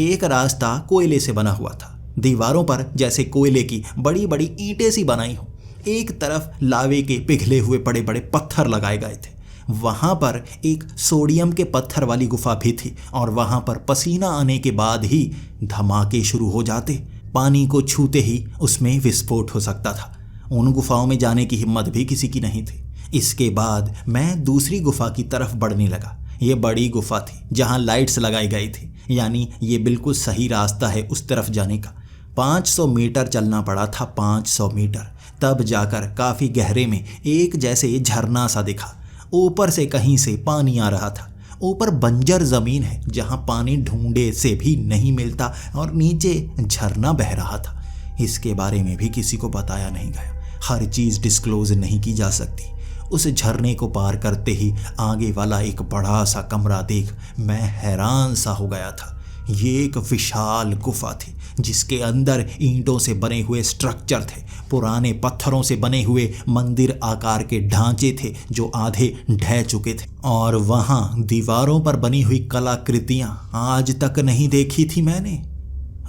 एक रास्ता कोयले से बना हुआ था, दीवारों पर जैसे कोयले की बड़ी बड़ी ईंटें सी बनाई हो। एक तरफ लावे के पिघले हुए बड़े बड़े पत्थर लगाए गए थे। वहाँ पर एक सोडियम के पत्थर वाली गुफा भी थी और वहाँ पर पसीना आने के बाद ही धमाके शुरू हो जाते। पानी को छूते ही उसमें विस्फोट हो सकता था। उन गुफाओं में जाने की हिम्मत भी किसी की नहीं थी। इसके बाद मैं दूसरी गुफा की तरफ बढ़ने लगा। ये बड़ी गुफा थी जहाँ लाइट्स लगाई गई थी, यानी ये बिल्कुल सही रास्ता है उस तरफ जाने का। 500 मीटर चलना पड़ा था, 500 मीटर। तब जाकर काफ़ी गहरे में एक जैसे झरना सा दिखा। ऊपर से कहीं से पानी आ रहा था। ऊपर बंजर ज़मीन है जहाँ पानी ढूंढे से भी नहीं मिलता और नीचे झरना बह रहा था। इसके बारे में भी किसी को बताया नहीं गया। हर चीज़ डिस्क्लोज नहीं की जा सकती। उस झरने को पार करते ही आगे वाला एक बड़ा सा कमरा देख मैं हैरान सा हो गया था। ये एक विशाल गुफा थी जिसके अंदर ईंटों से बने हुए स्ट्रक्चर थे। पुराने पत्थरों से बने हुए मंदिर आकार के ढांचे थे जो आधे ढह चुके थे, और वहाँ दीवारों पर बनी हुई कलाकृतियाँ आज तक नहीं देखी थी मैंने।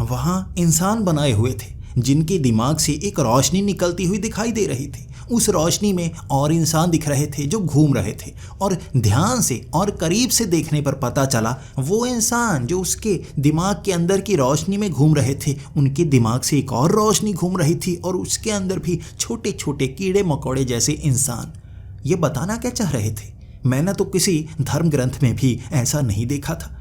वहाँ इंसान बनाए हुए थे जिनके दिमाग से एक रोशनी निकलती हुई दिखाई दे रही थी। उस रोशनी में और इंसान दिख रहे थे जो घूम रहे थे, और ध्यान से और करीब से देखने पर पता चला वो इंसान जो उसके दिमाग के अंदर की रोशनी में घूम रहे थे, उनके दिमाग से एक और रोशनी घूम रही थी और उसके अंदर भी छोटे छोटे कीड़े मकोड़े जैसे इंसान। ये बताना क्या चाह रहे थे? मैंने तो किसी धर्म ग्रंथ में भी ऐसा नहीं देखा था।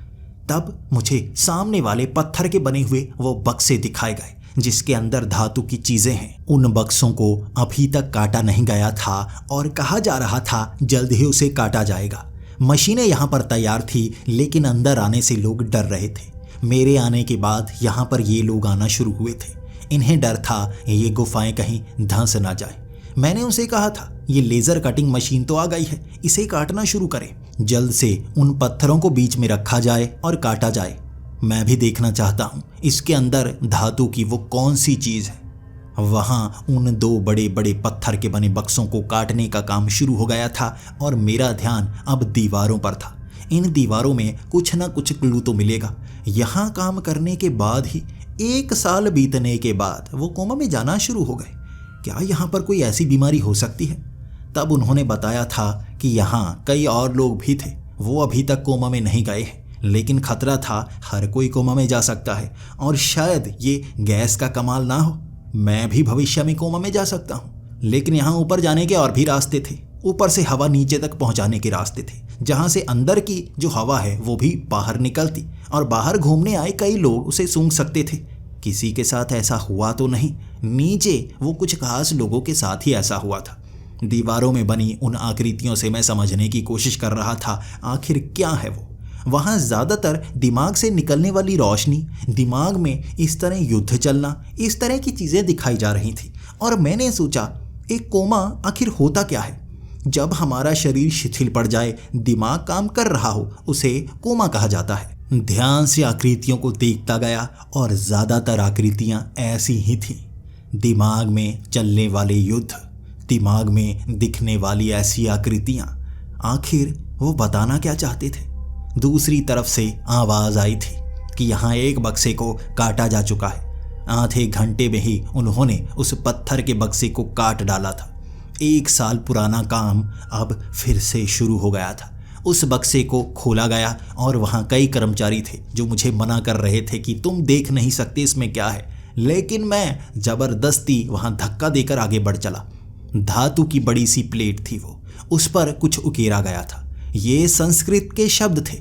तब मुझे सामने वाले पत्थर के बने हुए वो बक्से दिखाए गए जिसके अंदर धातु की चीजें हैं। उन बक्सों को अभी तक काटा नहीं गया था और कहा जा रहा था जल्द ही उसे काटा जाएगा। मशीनें यहाँ पर तैयार थी, लेकिन अंदर आने से लोग डर रहे थे। मेरे आने के बाद यहाँ पर ये लोग आना शुरू हुए थे। इन्हें डर था ये गुफाएं कहीं धंस ना जाए। मैंने उनसे कहा था ये लेज़र कटिंग मशीन तो आ गई है, इसे काटना शुरू करें। जल्द से उन पत्थरों को बीच में रखा जाए और काटा जाए। मैं भी देखना चाहता हूँ इसके अंदर धातु की वो कौन सी चीज़ है। वहाँ उन दो बड़े बड़े पत्थर के बने बक्सों को काटने का काम शुरू हो गया था और मेरा ध्यान अब दीवारों पर था। इन दीवारों में कुछ ना कुछ क्लू तो मिलेगा। यहाँ काम करने के बाद ही 1 साल बीतने के बाद वो कोमा में जाना शुरू हो गए। क्या यहाँ पर कोई ऐसी बीमारी हो सकती है? तब उन्होंने बताया था कि यहाँ कई और लोग भी थे, वो अभी तक कोमा में नहीं गए हैं, लेकिन खतरा था, हर कोई कोमा में जा सकता है और शायद ये गैस का कमाल ना हो। मैं भी भविष्य में कोमा में जा सकता हूँ, लेकिन यहाँ ऊपर जाने के और भी रास्ते थे। ऊपर से हवा नीचे तक पहुँचाने के रास्ते थे, जहाँ से अंदर की जो हवा है वो भी बाहर निकलती और बाहर घूमने आए कई लोग उसे सूंघ सकते थे। किसी के साथ ऐसा हुआ तो नहीं। नीचे वो कुछ खास लोगों के साथ ही ऐसा हुआ था। दीवारों में बनी उन आकृतियों से मैं समझने की कोशिश कर रहा था आखिर क्या है वो। वहाँ ज़्यादातर दिमाग से निकलने वाली रोशनी, दिमाग में इस तरह युद्ध चलना, इस तरह की चीज़ें दिखाई जा रही थी। और मैंने सोचा एक कोमा आखिर होता क्या है? जब हमारा शरीर शिथिल पड़ जाए, दिमाग काम कर रहा हो, उसे कोमा कहा जाता है। ध्यान से आकृतियों को देखता गया और ज़्यादातर आकृतियाँ ऐसी ही थीं। दिमाग में चलने वाले युद्ध, दिमाग में दिखने वाली ऐसी आकृतियाँ। आखिर वो बताना क्या चाहते थे? दूसरी तरफ से आवाज़ आई थी कि यहाँ एक बक्से को काटा जा चुका है। आधे घंटे में ही उन्होंने उस पत्थर के बक्से को काट डाला था। 1 साल पुराना काम अब फिर से शुरू हो गया था। उस बक्से को खोला गया और वहाँ कई कर्मचारी थे जो मुझे मना कर रहे थे कि तुम देख नहीं सकते इसमें क्या है, लेकिन मैं ज़बरदस्ती वहाँ धक्का देकर आगे बढ़ चला। धातु की बड़ी सी प्लेट थी वो, उस पर कुछ उकेरा गया था। ये संस्कृत के शब्द थे।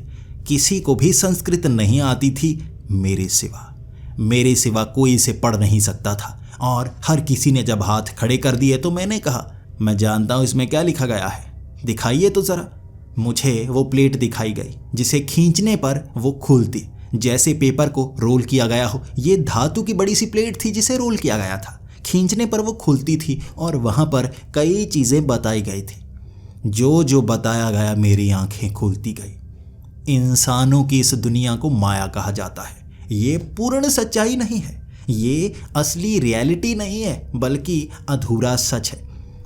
किसी को भी संस्कृत नहीं आती थी मेरे सिवा कोई इसे पढ़ नहीं सकता था। और हर किसी ने जब हाथ खड़े कर दिए तो मैंने कहा मैं जानता हूँ इसमें क्या लिखा गया है, दिखाइए तो ज़रा। मुझे वो प्लेट दिखाई गई जिसे खींचने पर वो खुलती, जैसे पेपर को रोल किया गया हो। ये धातु की बड़ी सी प्लेट थी जिसे रोल किया गया था। खींचने पर वो खुलती थी और वहाँ पर कई चीज़ें बताई गई थी। जो जो बताया गया मेरी आंखें खुलती गई। इंसानों की इस दुनिया को माया कहा जाता है। ये पूर्ण सच्चाई नहीं है, ये असली रियलिटी नहीं है, बल्कि अधूरा सच है।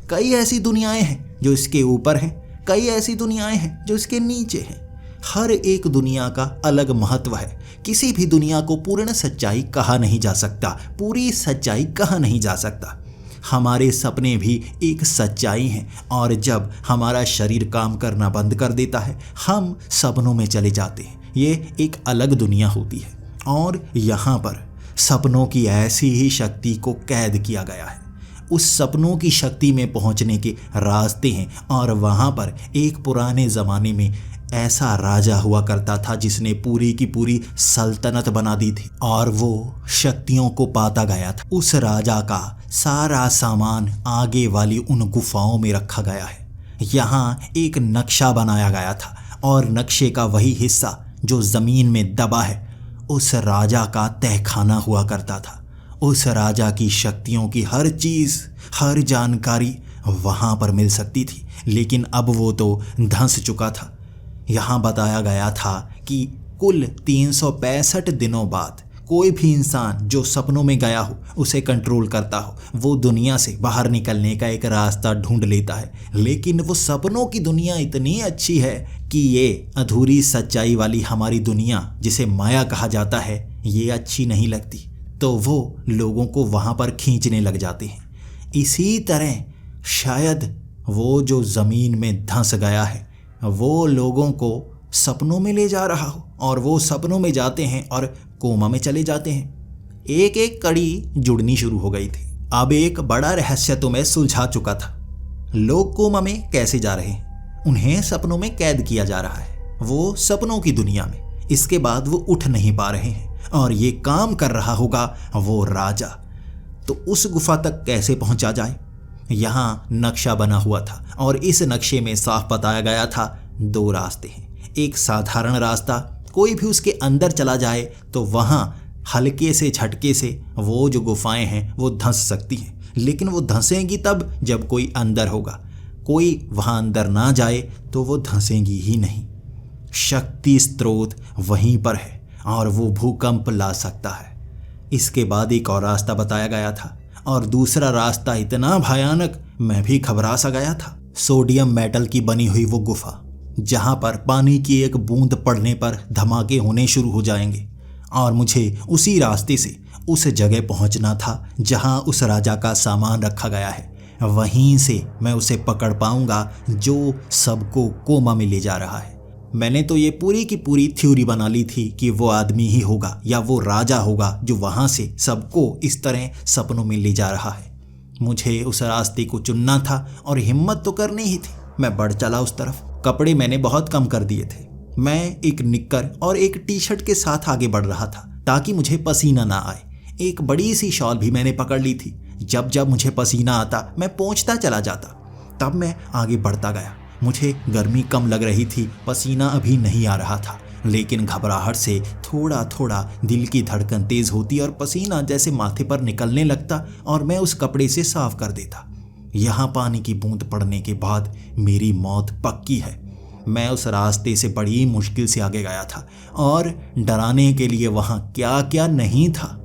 कई ऐसी दुनियाएं हैं जो इसके ऊपर हैं, कई ऐसी दुनियाएं हैं जो इसके नीचे हैं। हर एक दुनिया का अलग महत्व है। किसी भी दुनिया को पूर्ण सच्चाई कहा नहीं जा सकता, पूरी सच्चाई कहा नहीं जा सकता। हमारे सपने भी एक सच्चाई हैं, और जब हमारा शरीर काम करना बंद कर देता है, हम सपनों में चले जाते हैं। ये एक अलग दुनिया होती है, और यहाँ पर सपनों की ऐसी ही शक्ति को कैद किया गया है। उस सपनों की शक्ति में पहुँचने के रास्ते हैं, और वहाँ पर एक पुराने ज़माने में ऐसा राजा हुआ करता था जिसने पूरी की पूरी सल्तनत बना दी थी, और वो शक्तियों को पाता गया था। उस राजा का सारा सामान आगे वाली उन गुफाओं में रखा गया है। यहाँ एक नक्शा बनाया गया था, और नक्शे का वही हिस्सा जो ज़मीन में दबा है उस राजा का तहखाना हुआ करता था। उस राजा की शक्तियों की हर चीज़, हर जानकारी वहाँ पर मिल सकती थी, लेकिन अब वो तो धंस चुका था। यहाँ बताया गया था कि कुल 365 दिनों बाद कोई भी इंसान जो सपनों में गया हो, उसे कंट्रोल करता हो, वो दुनिया से बाहर निकलने का एक रास्ता ढूंढ लेता है। लेकिन वो सपनों की दुनिया इतनी अच्छी है कि ये अधूरी सच्चाई वाली हमारी दुनिया, जिसे माया कहा जाता है, ये अच्छी नहीं लगती। तो वो लोगों को वहाँ पर खींचने लग जाते हैं। इसी तरह शायद वो जो ज़मीन में धंस गया है वो लोगों को सपनों में ले जा रहा हो, और वो सपनों में जाते हैं और कोमा में चले जाते हैं। एक एक कड़ी जुड़नी शुरू हो गई थी। अब एक बड़ा रहस्य तो मैं सुलझा चुका था। लोग कोमा में कैसे जा रहे हैं? उन्हें सपनों में कैद किया जा रहा है, वो सपनों की दुनिया में। इसके बाद वो उठ नहीं पा रहे हैं और ये काम कर रहा होगा वो राजा। तो उस गुफा तक कैसे पहुंचा जाए? यहाँ नक्शा बना हुआ था और इस नक्शे में साफ बताया गया था 2 रास्ते हैं। एक साधारण रास्ता, कोई भी उसके अंदर चला जाए तो वहाँ हल्के से झटके से वो जो गुफाएं हैं वो धंस सकती हैं, लेकिन वो धंसेंगी तब जब कोई अंदर होगा। कोई वहाँ अंदर ना जाए तो वो धंसेंगी ही नहीं। शक्ति स्रोत वहीं पर है और वो भूकंप ला सकता है। इसके बाद एक और रास्ता बताया गया था, और दूसरा रास्ता इतना भयानक मैं भी घबरा सा गया था। सोडियम मेटल की बनी हुई वो गुफा, जहाँ पर पानी की एक बूंद पड़ने पर धमाके होने शुरू हो जाएंगे, और मुझे उसी रास्ते से उस जगह पहुँचना था जहाँ उस राजा का सामान रखा गया है। वहीं से मैं उसे पकड़ पाऊंगा जो सबको कोमा में ले जा रहा है। मैंने तो ये पूरी की पूरी थ्योरी बना ली थी कि वो आदमी ही होगा या वो राजा होगा जो वहाँ से सबको इस तरह सपनों में ले जा रहा है। मुझे उस रास्ते को चुनना था और हिम्मत तो करनी ही थी। मैं बढ़ चला उस तरफ। कपड़े मैंने बहुत कम कर दिए थे। मैं एक निक्कर और एक टी-शर्ट के साथ आगे बढ़ रहा था ताकि मुझे पसीना ना आए। एक बड़ी सी शॉल भी मैंने पकड़ ली थी। जब जब मुझे पसीना आता मैं पोंछता चला जाता। तब मैं आगे बढ़ता गया। मुझे गर्मी कम लग रही थी, पसीना अभी नहीं आ रहा था, लेकिन घबराहट से थोड़ा थोड़ा दिल की धड़कन तेज होती और पसीना जैसे माथे पर निकलने लगता और मैं उस कपड़े से साफ कर देता। यहाँ पानी की बूंद पड़ने के बाद मेरी मौत पक्की है। मैं उस रास्ते से बड़ी मुश्किल से आगे गया था और डराने के लिए वहाँ क्या क्या नहीं था।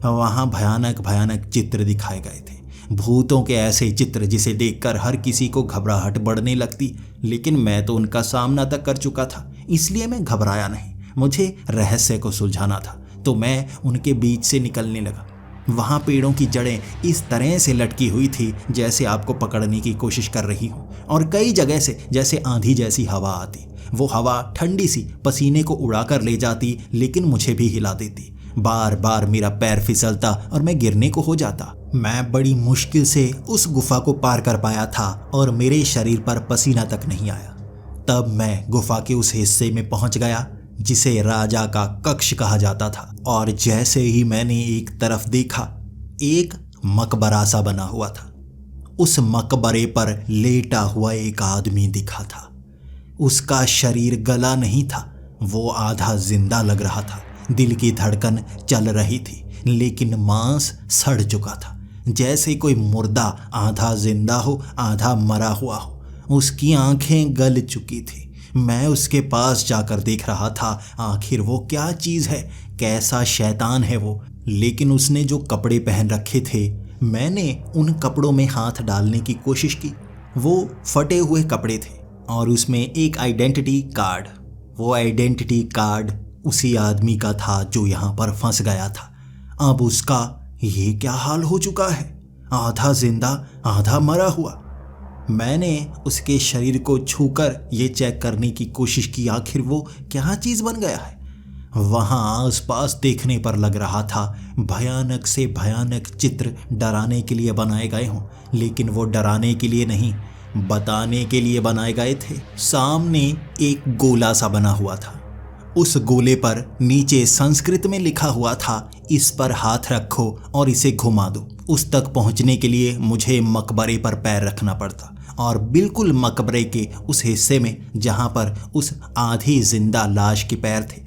वहाँ भयानक भयानक चित्र दिखाए गए थे, भूतों के ऐसे चित्र जिसे देखकर हर किसी को घबराहट बढ़ने लगती, लेकिन मैं तो उनका सामना तक कर चुका था, इसलिए मैं घबराया नहीं। मुझे रहस्य को सुलझाना था, तो मैं उनके बीच से निकलने लगा। वहाँ पेड़ों की जड़ें इस तरह से लटकी हुई थी जैसे आपको पकड़ने की कोशिश कर रही हो, और कई जगह से जैसे आंधी जैसी हवा आती। वो हवा ठंडी सी पसीने को उड़ा कर ले जाती, लेकिन मुझे भी हिला देती। बार बार मेरा पैर फिसलता और मैं गिरने को हो जाता। मैं बड़ी मुश्किल से उस गुफा को पार कर पाया था और मेरे शरीर पर पसीना तक नहीं आया। तब मैं गुफा के उस हिस्से में पहुंच गया जिसे राजा का कक्ष कहा जाता था, और जैसे ही मैंने एक तरफ देखा, एक मकबरा सा बना हुआ था। उस मकबरे पर लेटा हुआ एक आदमी दिखा था। उसका शरीर गला नहीं था, वो आधा जिंदा लग रहा था। दिल की धड़कन चल रही थी, लेकिन मांस सड़ चुका था, जैसे कोई मुर्दा आधा जिंदा हो आधा मरा हुआ हो। उसकी आंखें गल चुकी थी। मैं उसके पास जाकर देख रहा था आखिर वो क्या चीज़ है, कैसा शैतान है वो। लेकिन उसने जो कपड़े पहन रखे थे, मैंने उन कपड़ों में हाथ डालने की कोशिश की। वो फटे हुए कपड़े थे और उसमें एक आइडेंटिटी कार्ड। वो आइडेंटिटी कार्ड उसी आदमी का था जो यहाँ पर फंस गया था। अब उसका ये क्या हाल हो चुका है, आधा जिंदा आधा मरा हुआ। मैंने उसके शरीर को छूकर ये चेक करने की कोशिश की आखिर वो क्या चीज़ बन गया है। वहाँ आसपास देखने पर लग रहा था भयानक से भयानक चित्र डराने के लिए बनाए गए हों, लेकिन वो डराने के लिए नहीं, बताने के लिए बनाए गए थे। सामने एक गोला सा बना हुआ था। उस गोले पर नीचे संस्कृत में लिखा हुआ था, इस पर हाथ रखो और इसे घुमा दो। उस तक पहुंचने के लिए मुझे मकबरे पर पैर रखना पड़ता, और बिल्कुल मकबरे के उस हिस्से में जहां पर उस आधी जिंदा लाश के पैर थे।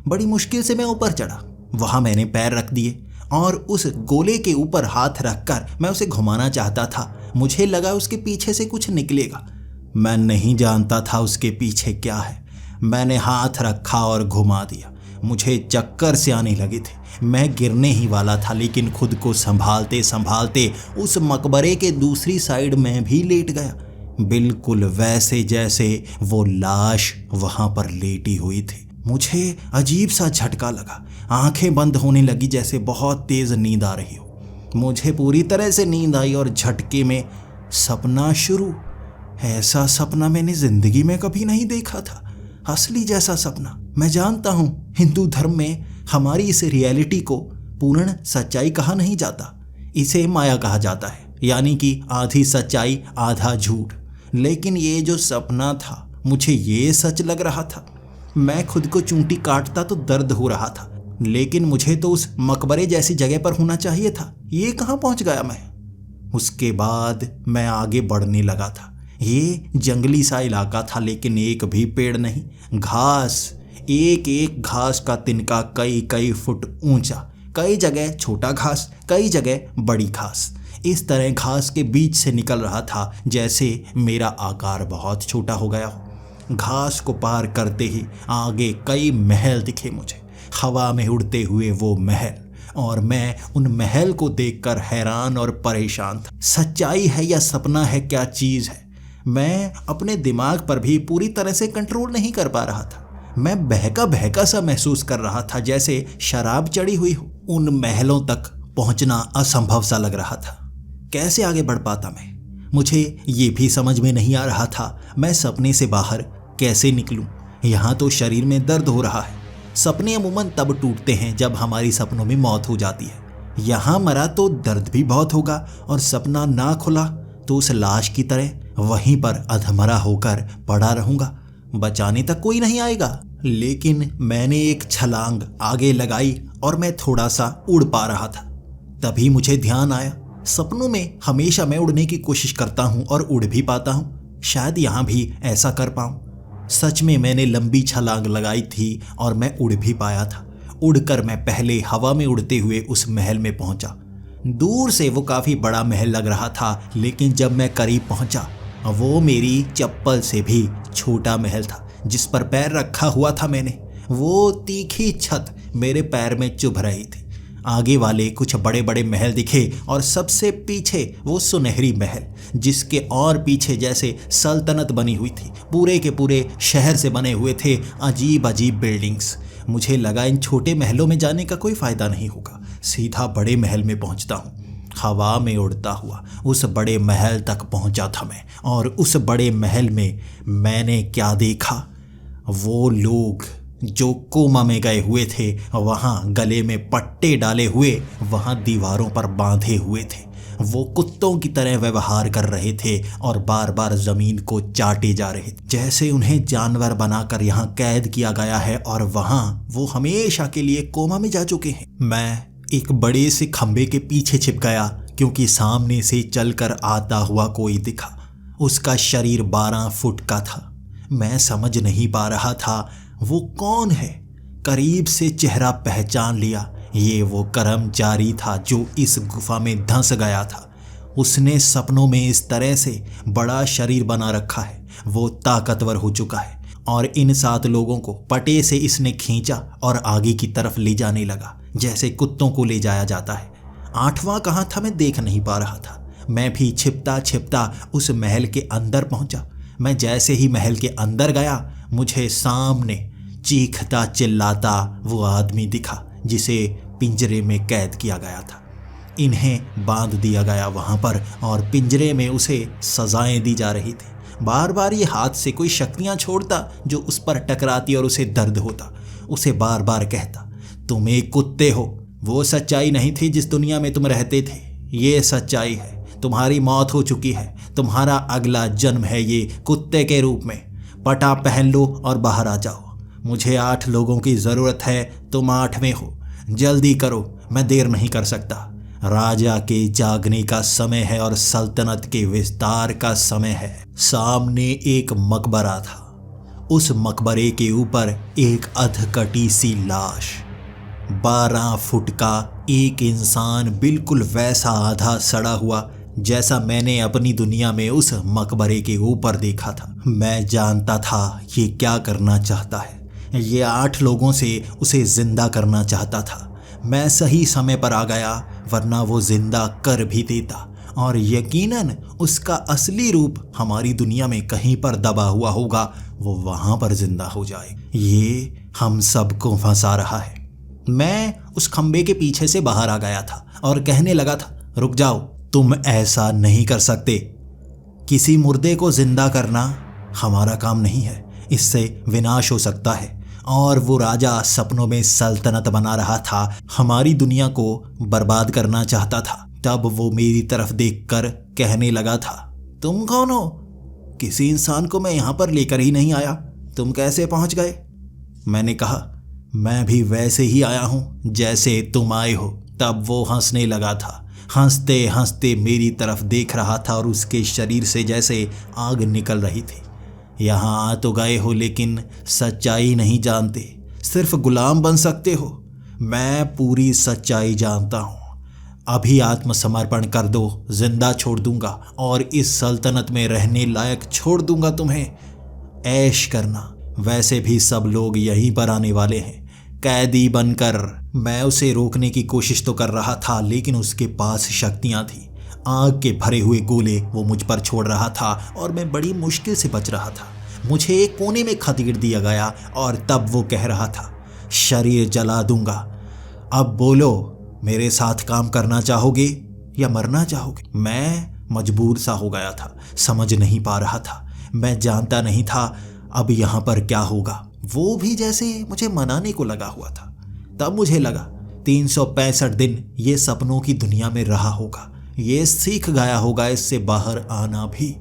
बड़ी मुश्किल से मैं ऊपर चढ़ा। वहां मैंने पैर रख दिए और उस गोले के ऊपर हाथ रखकर मैं उसे घुमाना चाहता था। मुझे लगा उसके पीछे से कुछ निकलेगा। मैं नहीं जानता था उसके पीछे क्या है। मैंने हाथ रखा और घुमा दिया। मुझे चक्कर से आने लगे थे। मैं गिरने ही वाला था, लेकिन खुद को संभालते संभालते उस मकबरे के दूसरी साइड में भी लेट गया, बिल्कुल वैसे जैसे वो लाश वहां पर लेटी हुई थी। मुझे अजीब सा झटका लगा। आंखें बंद होने लगी जैसे बहुत तेज नींद आ रही हो। मुझे पूरी तरह से नींद आई और झटके में सपना शुरू। ऐसा सपना मैंने जिंदगी में कभी नहीं देखा था, असली जैसा सपना। मैं जानता हूँ हिंदू धर्म में हमारी इस रियलिटी को पूर्ण सच्चाई कहा नहीं जाता, इसे माया कहा जाता है, यानी कि आधी सच्चाई आधा झूठ। लेकिन ये जो सपना था मुझे ये सच लग रहा था। मैं खुद को चूंटी काटता तो दर्द हो रहा था, लेकिन मुझे तो उस मकबरे जैसी जगह पर होना चाहिए था। ये कहाँ पहुंच गया मैं? उसके बाद मैं आगे बढ़ने लगा था। ये जंगली सा इलाका था, लेकिन एक भी पेड़ नहीं, घास, एक एक घास का तिनका कई कई फुट ऊंचा, कई जगह छोटा घास, कई जगह बड़ी घास। इस तरह घास के बीच से निकल रहा था जैसे मेरा आकार बहुत छोटा हो गया हो। घास को पार करते ही आगे कई महल दिखे मुझे, हवा में उड़ते हुए वो महल, और मैं उन महल को देखकर हैरान और परेशान था। सच्चाई है या सपना है, क्या चीज़ है? मैं अपने दिमाग पर भी पूरी तरह से कंट्रोल नहीं कर पा रहा था। मैं बहका बहका सा महसूस कर रहा था, जैसे शराब चढ़ी हुई हो। उन महलों तक पहुंचना असंभव सा लग रहा था। कैसे आगे बढ़ पाता मैं? मुझे ये भी समझ में नहीं आ रहा था मैं सपने से बाहर कैसे निकलूं। यहाँ तो शरीर में दर्द हो रहा है। सपने अमूमन तब टूटते हैं जब हमारी सपनों में मौत हो जाती है। यहाँ मरा तो दर्द भी बहुत होगा, और सपना ना खुला तो उस लाश की तरह वहीं पर अधमरा होकर पड़ा रहूंगा। बचाने तक कोई नहीं आएगा। लेकिन मैंने एक छलांग आगे लगाई और मैं थोड़ा सा उड़ पा रहा था। तभी मुझे ध्यान आया, सपनों में हमेशा मैं उड़ने की कोशिश करता हूँ और उड़ भी पाता हूँ। शायद यहाँ भी ऐसा कर पाऊँ। सच में मैंने लंबी छलांग लगाई थी और मैं उड़ भी पाया था। उड़कर मैं पहले हवा में उड़ते हुए उस महल में पहुंचा। दूर से वो काफ़ी बड़ा महल लग रहा था, लेकिन जब मैं करीब पहुंचा वो मेरी चप्पल से भी छोटा महल था जिस पर पैर रखा हुआ था मैंने। वो तीखी छत मेरे पैर में चुभ रही थी। आगे वाले कुछ बड़े बड़े महल दिखे और सबसे पीछे वो सुनहरी महल, जिसके और पीछे जैसे सल्तनत बनी हुई थी। पूरे के पूरे शहर से बने हुए थे अजीब अजीब बिल्डिंग्स। मुझे लगा इन छोटे महलों में जाने का कोई फ़ायदा नहीं होगा, सीधा बड़े महल में पहुंचता हूँ। हवा में उड़ता हुआ उस बड़े महल तक पहुंचा था मैं, और उस बड़े महल में मैंने क्या देखा? वो लोग जो कोमा में गए हुए थे, वहाँ गले में पट्टे डाले हुए, वहाँ दीवारों पर बांधे हुए थे। वो कुत्तों की तरह व्यवहार कर रहे थे और बार बार ज़मीन को चाटे जा रहे थे, जैसे उन्हें जानवर बनाकर यहाँ कैद किया गया है और वहाँ वो हमेशा के लिए कोमा में जा चुके हैं। मैं एक बड़े से खंबे के पीछे छिप गया, क्योंकि सामने से चलकर आता हुआ कोई दिखा। उसका शरीर 12 फुट का था। मैं समझ नहीं पा रहा था वो कौन है। करीब से चेहरा पहचान लिया, ये वो कर्मचारी था जो इस गुफा में धंस गया था। उसने सपनों में इस तरह से बड़ा शरीर बना रखा है। वो ताकतवर हो चुका है और इन 7 लोगों को पटे से इसने खींचा और आगे की तरफ ले जाने लगा, जैसे कुत्तों को ले जाया जाता है। 8वां कहाँ था मैं देख नहीं पा रहा था। मैं भी छिपता छिपता उस महल के अंदर पहुंचा। मैं जैसे ही महल के अंदर गया, मुझे सामने चीखता चिल्लाता वो आदमी दिखा जिसे पिंजरे में कैद किया गया था। इन्हें बांध दिया गया वहाँ पर और पिंजरे में उसे सजाएं दी जा रही थी। बार बार ये हाथ से कोई शक्तियाँ छोड़ता जो उस पर टकराती और उसे दर्द होता। उसे बार बार कहता, तुम एक कुत्ते हो। वो सच्चाई नहीं थी जिस दुनिया में तुम रहते थे। ये सच्चाई है, तुम्हारी मौत हो चुकी है। तुम्हारा अगला जन्म है ये कुत्ते के रूप में। पटा पहन लो और बाहर आ जाओ। मुझे 8 लोगों की ज़रूरत है, तुम 8वें हो। जल्दी करो, मैं देर नहीं कर सकता। राजा के जागने का समय है और सल्तनत के विस्तार का समय है। सामने एक मकबरा था। उस मकबरे के ऊपर एक अधकटी सी लाश, 12 फुट का एक इंसान, बिल्कुल वैसा आधा सड़ा हुआ जैसा मैंने अपनी दुनिया में उस मकबरे के ऊपर देखा था। मैं जानता था ये क्या करना चाहता है। ये 8 लोगों से उसे जिंदा करना चाहता था। मैं सही समय पर आ गया, वरना वो जिंदा कर भी देता और यकीनन उसका असली रूप हमारी दुनिया में कहीं पर दबा हुआ होगा, वो वहां पर जिंदा हो जाए। ये हम सबको फंसा रहा है। मैं उस खंबे के पीछे से बाहर आ गया था और कहने लगा था, रुक जाओ, तुम ऐसा नहीं कर सकते। किसी मुर्दे को जिंदा करना हमारा काम नहीं है, इससे विनाश हो सकता है। और वो राजा सपनों में सल्तनत बना रहा था, हमारी दुनिया को बर्बाद करना चाहता था। तब वो मेरी तरफ देखकर कहने लगा था, तुम कौन हो? किसी इंसान को मैं यहाँ पर लेकर ही नहीं आया, तुम कैसे पहुँच गए? मैंने कहा, मैं भी वैसे ही आया हूँ जैसे तुम आए हो। तब वो हंसने लगा था, हंसते हंसते मेरी तरफ देख रहा था और उसके शरीर से जैसे आग निकल रही थी। यहाँ आ तो गए हो लेकिन सच्चाई नहीं जानते, सिर्फ गुलाम बन सकते हो। मैं पूरी सच्चाई जानता हूँ। अभी आत्मसमर्पण कर दो, जिंदा छोड़ दूंगा और इस सल्तनत में रहने लायक छोड़ दूंगा तुम्हें। ऐश करना, वैसे भी सब लोग यहीं पर आने वाले हैं, कैदी बनकर। मैं उसे रोकने की कोशिश तो कर रहा था लेकिन उसके पास शक्तियाँ थी। आग के भरे हुए गोले वो मुझ पर छोड़ रहा था और मैं बड़ी मुश्किल से बच रहा था। मुझे एक कोने में खदेड़ दिया गया और तब वो कह रहा था, शरीर जला दूंगा। अब बोलो, मेरे साथ काम करना चाहोगे या मरना चाहोगे? मैं मजबूर सा हो गया था, समझ नहीं पा रहा था। मैं जानता नहीं था अब यहाँ पर क्या होगा। वो भी जैसे मुझे मनाने को लगा हुआ था। तब मुझे लगा 365 दिन ये सपनों की दुनिया में रहा होगा, ये सीख गया होगा इससे बाहर आना भी।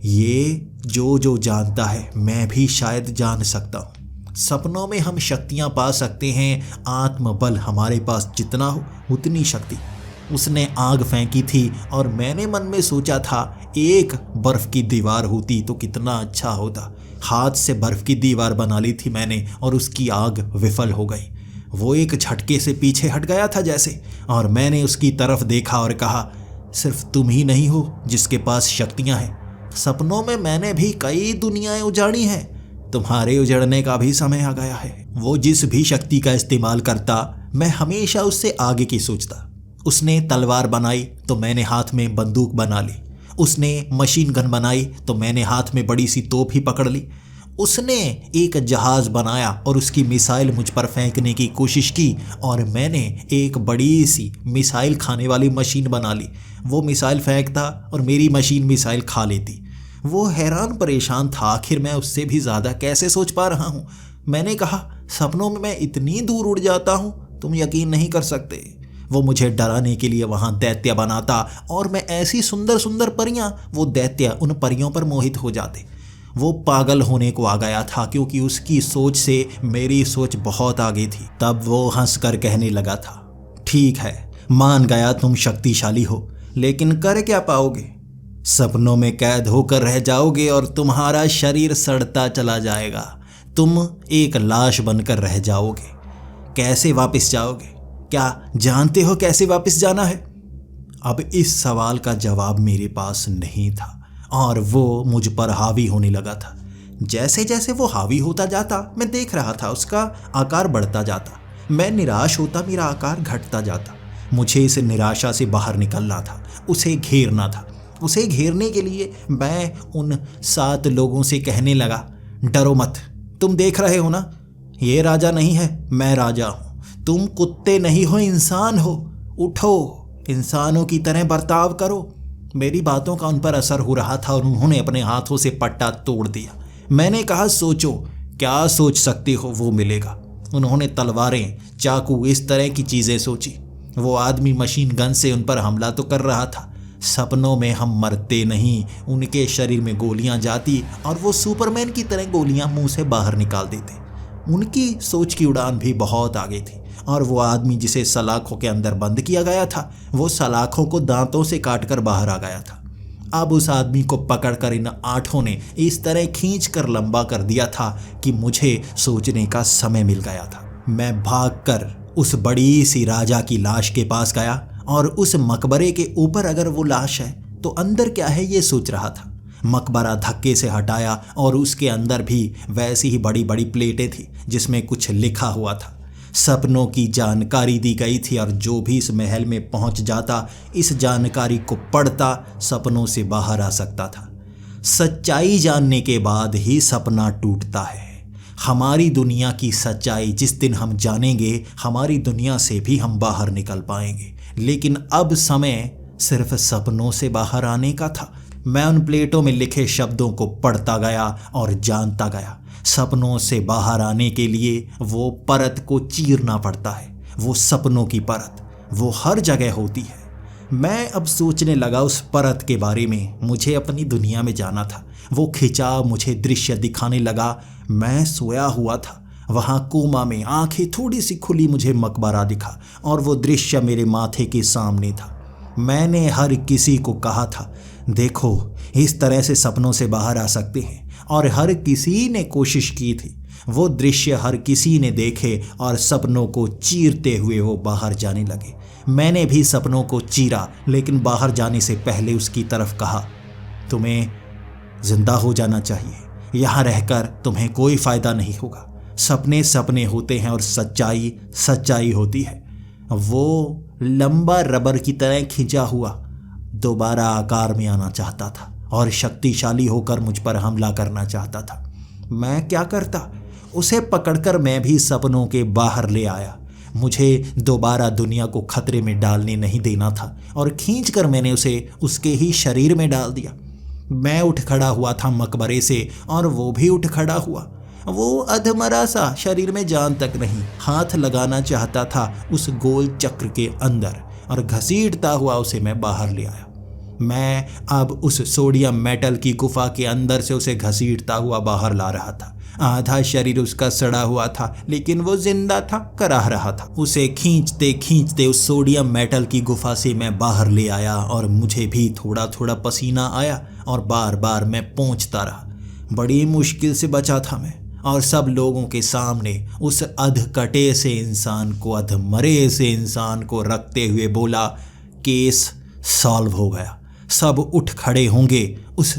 ये जो जानता है मैं भी शायद जान सकता हूँ। सपनों में हम शक्तियाँ पा सकते हैं, आत्मबल हमारे पास जितना हो उतनी शक्ति। उसने आग फेंकी थी और मैंने मन में सोचा था, एक बर्फ़ की दीवार होती तो कितना अच्छा होता। हाथ से बर्फ़ की दीवार बना ली थी मैंने और उसकी आग विफल हो गई। वो एक झटके से पीछे हट गया था जैसे, और मैंने उसकी तरफ देखा और कहा, सिर्फ तुम ही नहीं हो जिसके पास शक्तियां हैं। सपनों में मैंने भी कई दुनियाएं उजाड़ी हैं, तुम्हारे उजड़ने का भी समय आ गया है। वो जिस भी शक्ति का इस्तेमाल करता, मैं हमेशा उससे आगे की सोचता। उसने तलवार बनाई तो मैंने हाथ में बंदूक बना ली। उसने मशीन गन बनाई तो मैंने हाथ में बड़ी सी तोप ही पकड़ ली। उसने एक जहाज़ बनाया और उसकी मिसाइल मुझ पर फेंकने की कोशिश की और मैंने एक बड़ी सी मिसाइल खाने वाली मशीन बना ली। वो मिसाइल फेंकता और मेरी मशीन मिसाइल खा लेती। वो हैरान परेशान था, आखिर मैं उससे भी ज़्यादा कैसे सोच पा रहा हूँ। मैंने कहा, सपनों में मैं इतनी दूर उड़ जाता हूँ, तुम यकीन नहीं कर सकते। वो मुझे डराने के लिए वहाँ दैत्य बनाता और मैं ऐसी सुंदर सुंदर परियां, वो दैत्य उन परियों पर मोहित हो जाते। वो पागल होने को आ गया था क्योंकि उसकी सोच से मेरी सोच बहुत आगे थी। तब वो हंसकर कहने लगा था, ठीक है, मान गया तुम शक्तिशाली हो, लेकिन कर क्या पाओगे? सपनों में कैद होकर रह जाओगे और तुम्हारा शरीर सड़ता चला जाएगा। तुम एक लाश बनकर रह जाओगे। कैसे वापस जाओगे? क्या जानते हो कैसे वापस जाना है? अब इस सवाल का जवाब मेरे पास नहीं था और वो मुझ पर हावी होने लगा था। जैसे जैसे वो हावी होता जाता, मैं देख रहा था उसका आकार बढ़ता जाता। मैं निराश होता, मेरा आकार घटता जाता। मुझे इस निराशा से बाहर निकलना था, उसे घेरना था। उसे घेरने के लिए मैं उन 7 लोगों से कहने लगा, डरो मत, तुम देख रहे हो ना, ये राजा नहीं है, मैं राजा हूँ। तुम कुत्ते नहीं हो, इंसान हो। उठो, इंसानों की तरह बर्ताव करो। मेरी बातों का उन पर असर हो रहा था और उन्होंने अपने हाथों से पट्टा तोड़ दिया। मैंने कहा, सोचो, क्या सोच सकते हो वो मिलेगा। उन्होंने तलवारें, चाकू, इस तरह की चीज़ें सोची। वो आदमी मशीन गन से उन पर हमला तो कर रहा था। सपनों में हम मरते नहीं, उनके शरीर में गोलियां जाती और वो सुपरमैन की तरह गोलियां मुंह से बाहर निकाल देते। उनकी सोच की उड़ान भी बहुत आगे थी। और वो आदमी जिसे सलाखों के अंदर बंद किया गया था, वो सलाखों को दांतों से काटकर बाहर आ गया था। अब उस आदमी को पकड़कर इन 8 ने इस तरह खींचकर लंबा कर दिया था कि मुझे सोचने का समय मिल गया था। मैं भागकर उस बड़ी सी राजा की लाश के पास गया और उस मकबरे के ऊपर अगर वो लाश है तो अंदर क्या है ये सोच रहा था। मकबरा धक्के से हटाया और उसके अंदर भी वैसी ही बड़ी बड़ी प्लेटें थी जिसमें कुछ लिखा हुआ था। सपनों की जानकारी दी गई थी और जो भी इस महल में पहुंच जाता, इस जानकारी को पढ़ता, सपनों से बाहर आ सकता था। सच्चाई जानने के बाद ही सपना टूटता है। हमारी दुनिया की सच्चाई जिस दिन हम जानेंगे, हमारी दुनिया से भी हम बाहर निकल पाएंगे। लेकिन अब समय सिर्फ सपनों से बाहर आने का था। मैं उन प्लेटों में लिखे शब्दों को पढ़ता गया और जानता गया। सपनों से बाहर आने के लिए वो परत को चीरना पड़ता है। वो सपनों की परत, वो हर जगह होती है। मैं अब सोचने लगा उस परत के बारे में। मुझे अपनी दुनिया में जाना था। वो खिंचाव मुझे दृश्य दिखाने लगा। मैं सोया हुआ था, वहाँ कोमा में आंखें थोड़ी सी खुली मुझे मकबरा दिखा और वो दृश्य मेरे माथे के सामने था। मैंने हर किसी को कहा था, देखो इस तरह से सपनों से बाहर आ सकते हैं, और हर किसी ने कोशिश की थी। वो दृश्य हर किसी ने देखे और सपनों को चीरते हुए वो बाहर जाने लगे। मैंने भी सपनों को चीरा, लेकिन बाहर जाने से पहले उसकी तरफ कहा, तुम्हें जिंदा हो जाना चाहिए। यहाँ रहकर तुम्हें कोई फायदा नहीं होगा। सपने सपने होते हैं और सच्चाई सच्चाई होती है। वो लंबा रबर की तरह खिंचा हुआ दोबारा आकार में आना चाहता था और शक्तिशाली होकर मुझ पर हमला करना चाहता था। मैं क्या करता? उसे पकड़कर मैं भी सपनों के बाहर ले आया। मुझे दोबारा दुनिया को खतरे में डालने नहीं देना था और खींचकर मैंने उसे उसके ही शरीर में डाल दिया। मैं उठ खड़ा हुआ था मकबरे से और वो भी उठ खड़ा हुआ। वो अधमरा सा, शरीर में जान तक नहीं। हाथ लगाना चाहता था उस गोल चक्र के अंदर और घसीटता हुआ उसे मैं बाहर ले आया। मैं अब उस सोडियम मेटल की गुफा के अंदर से उसे घसीटता हुआ बाहर ला रहा था। आधा शरीर उसका सड़ा हुआ था, लेकिन वो जिंदा था, कराह रहा था। उसे खींचते खींचते उस सोडियम मेटल की गुफा से मैं बाहर ले आया और मुझे भी थोड़ा थोड़ा पसीना आया और बार बार मैं पोंछता रहा। बड़ी मुश्किल से बचा था मैं, और सब लोगों के सामने उस अधकटे से इंसान को, अधमरे से इंसान को रखते हुए बोला, केस सॉल्व हो गया। सब उठ खड़े होंगे उस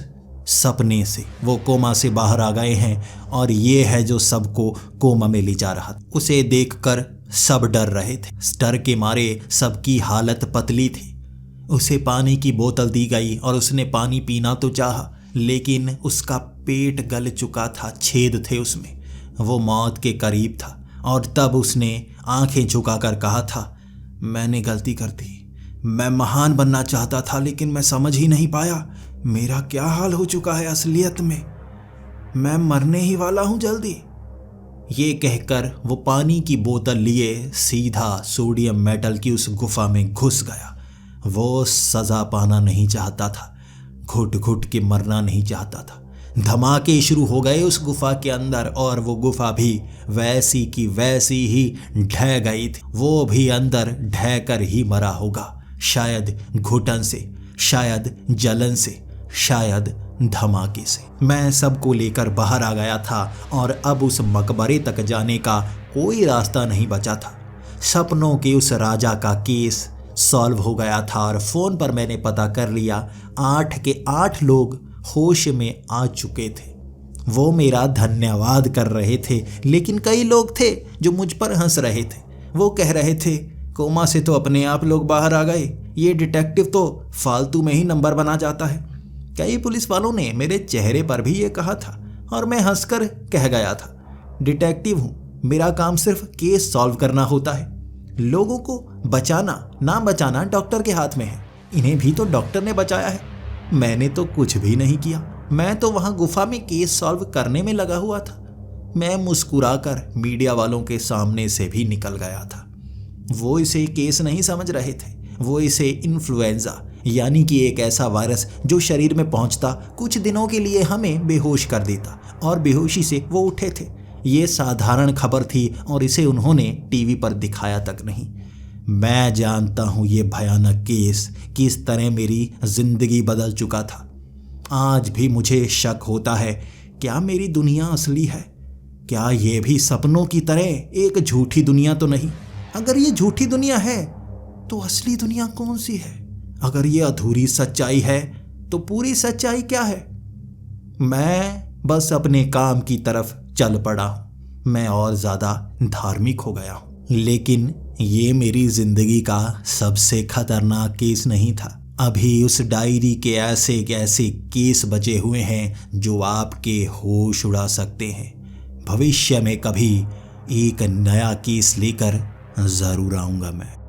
सपने से। वो कोमा से बाहर आ गए हैं और ये है जो सबको कोमा में ले जा रहा था। उसे देखकर सब डर रहे थे। डर के मारे सबकी हालत पतली थी। उसे पानी की बोतल दी गई और उसने पानी पीना तो चाहा, लेकिन उसका पेट गल चुका था, छेद थे उसमें। वो मौत के करीब था और तब उसने आंखें झुकाकर कहा था, मैंने गलती कर दी। मैं महान बनना चाहता था, लेकिन मैं समझ ही नहीं पाया मेरा क्या हाल हो चुका है असलियत में। मैं मरने ही वाला हूं जल्दी। ये कहकर वो पानी की बोतल लिए सीधा सोडियम मेटल की उस गुफा में घुस गया। वो सजा पाना नहीं चाहता था, घुट घुट के मरना नहीं चाहता था। धमाके शुरू हो गए उस गुफा के अंदर और वो गुफा भी वैसी की वैसी ही ढह गई थी। वो भी अंदर ढह कर ही मरा होगा, शायद घुटन से, शायद जलन से, शायद धमाके से। मैं सबको लेकर बाहर आ गया था और अब उस मकबरे तक जाने का कोई रास्ता नहीं बचा था। सपनों के उस राजा का केस सॉल्व हो गया था और फोन पर मैंने पता कर लिया 8 के 8 लोग होश में आ चुके थे। वो मेरा धन्यवाद कर रहे थे, लेकिन कई लोग थे जो मुझ पर हंस रहे थे। वो कह रहे थे, कोमा से तो अपने आप लोग बाहर आ गए, ये डिटेक्टिव तो फालतू में ही नंबर बना जाता है। कई पुलिस वालों ने मेरे चेहरे पर भी ये कहा था और मैं हंसकर कह गया था, डिटेक्टिव हूँ, मेरा काम सिर्फ केस सॉल्व करना होता है। लोगों को बचाना ना बचाना डॉक्टर के हाथ में है। इन्हें भी तो डॉक्टर ने बचाया है, मैंने तो कुछ भी नहीं किया। मैं तो वहाँ गुफा में केस सॉल्व करने में लगा हुआ था। मैं मुस्कुराकर मीडिया वालों के सामने से भी निकल गया था। वो इसे केस नहीं समझ रहे थे, वो इसे इन्फ्लुएंजा यानी कि एक ऐसा वायरस जो शरीर में पहुंचता कुछ दिनों के लिए हमें बेहोश कर देता और बेहोशी से वो उठे थे। ये साधारण खबर थी और इसे उन्होंने टीवी पर दिखाया तक नहीं। मैं जानता हूँ ये भयानक केस किस तरह मेरी जिंदगी बदल चुका था। आज भी मुझे शक होता है, क्या मेरी दुनिया असली है? क्या ये भी सपनों की तरह एक झूठी दुनिया तो नहीं? अगर ये झूठी दुनिया है तो असली दुनिया कौन सी है? अगर ये अधूरी सच्चाई है तो पूरी सच्चाई क्या है? मैं बस अपने काम की तरफ चल पड़ा हूं। मैं और ज्यादा धार्मिक हो गया हूं। लेकिन ये मेरी जिंदगी का सबसे खतरनाक केस नहीं था। अभी उस डायरी के ऐसे ऐसे केस बचे हुए हैं जो आपके होश उड़ा सकते हैं। भविष्य में कभी एक नया केस लेकर ज़रूर आऊँगा मैं।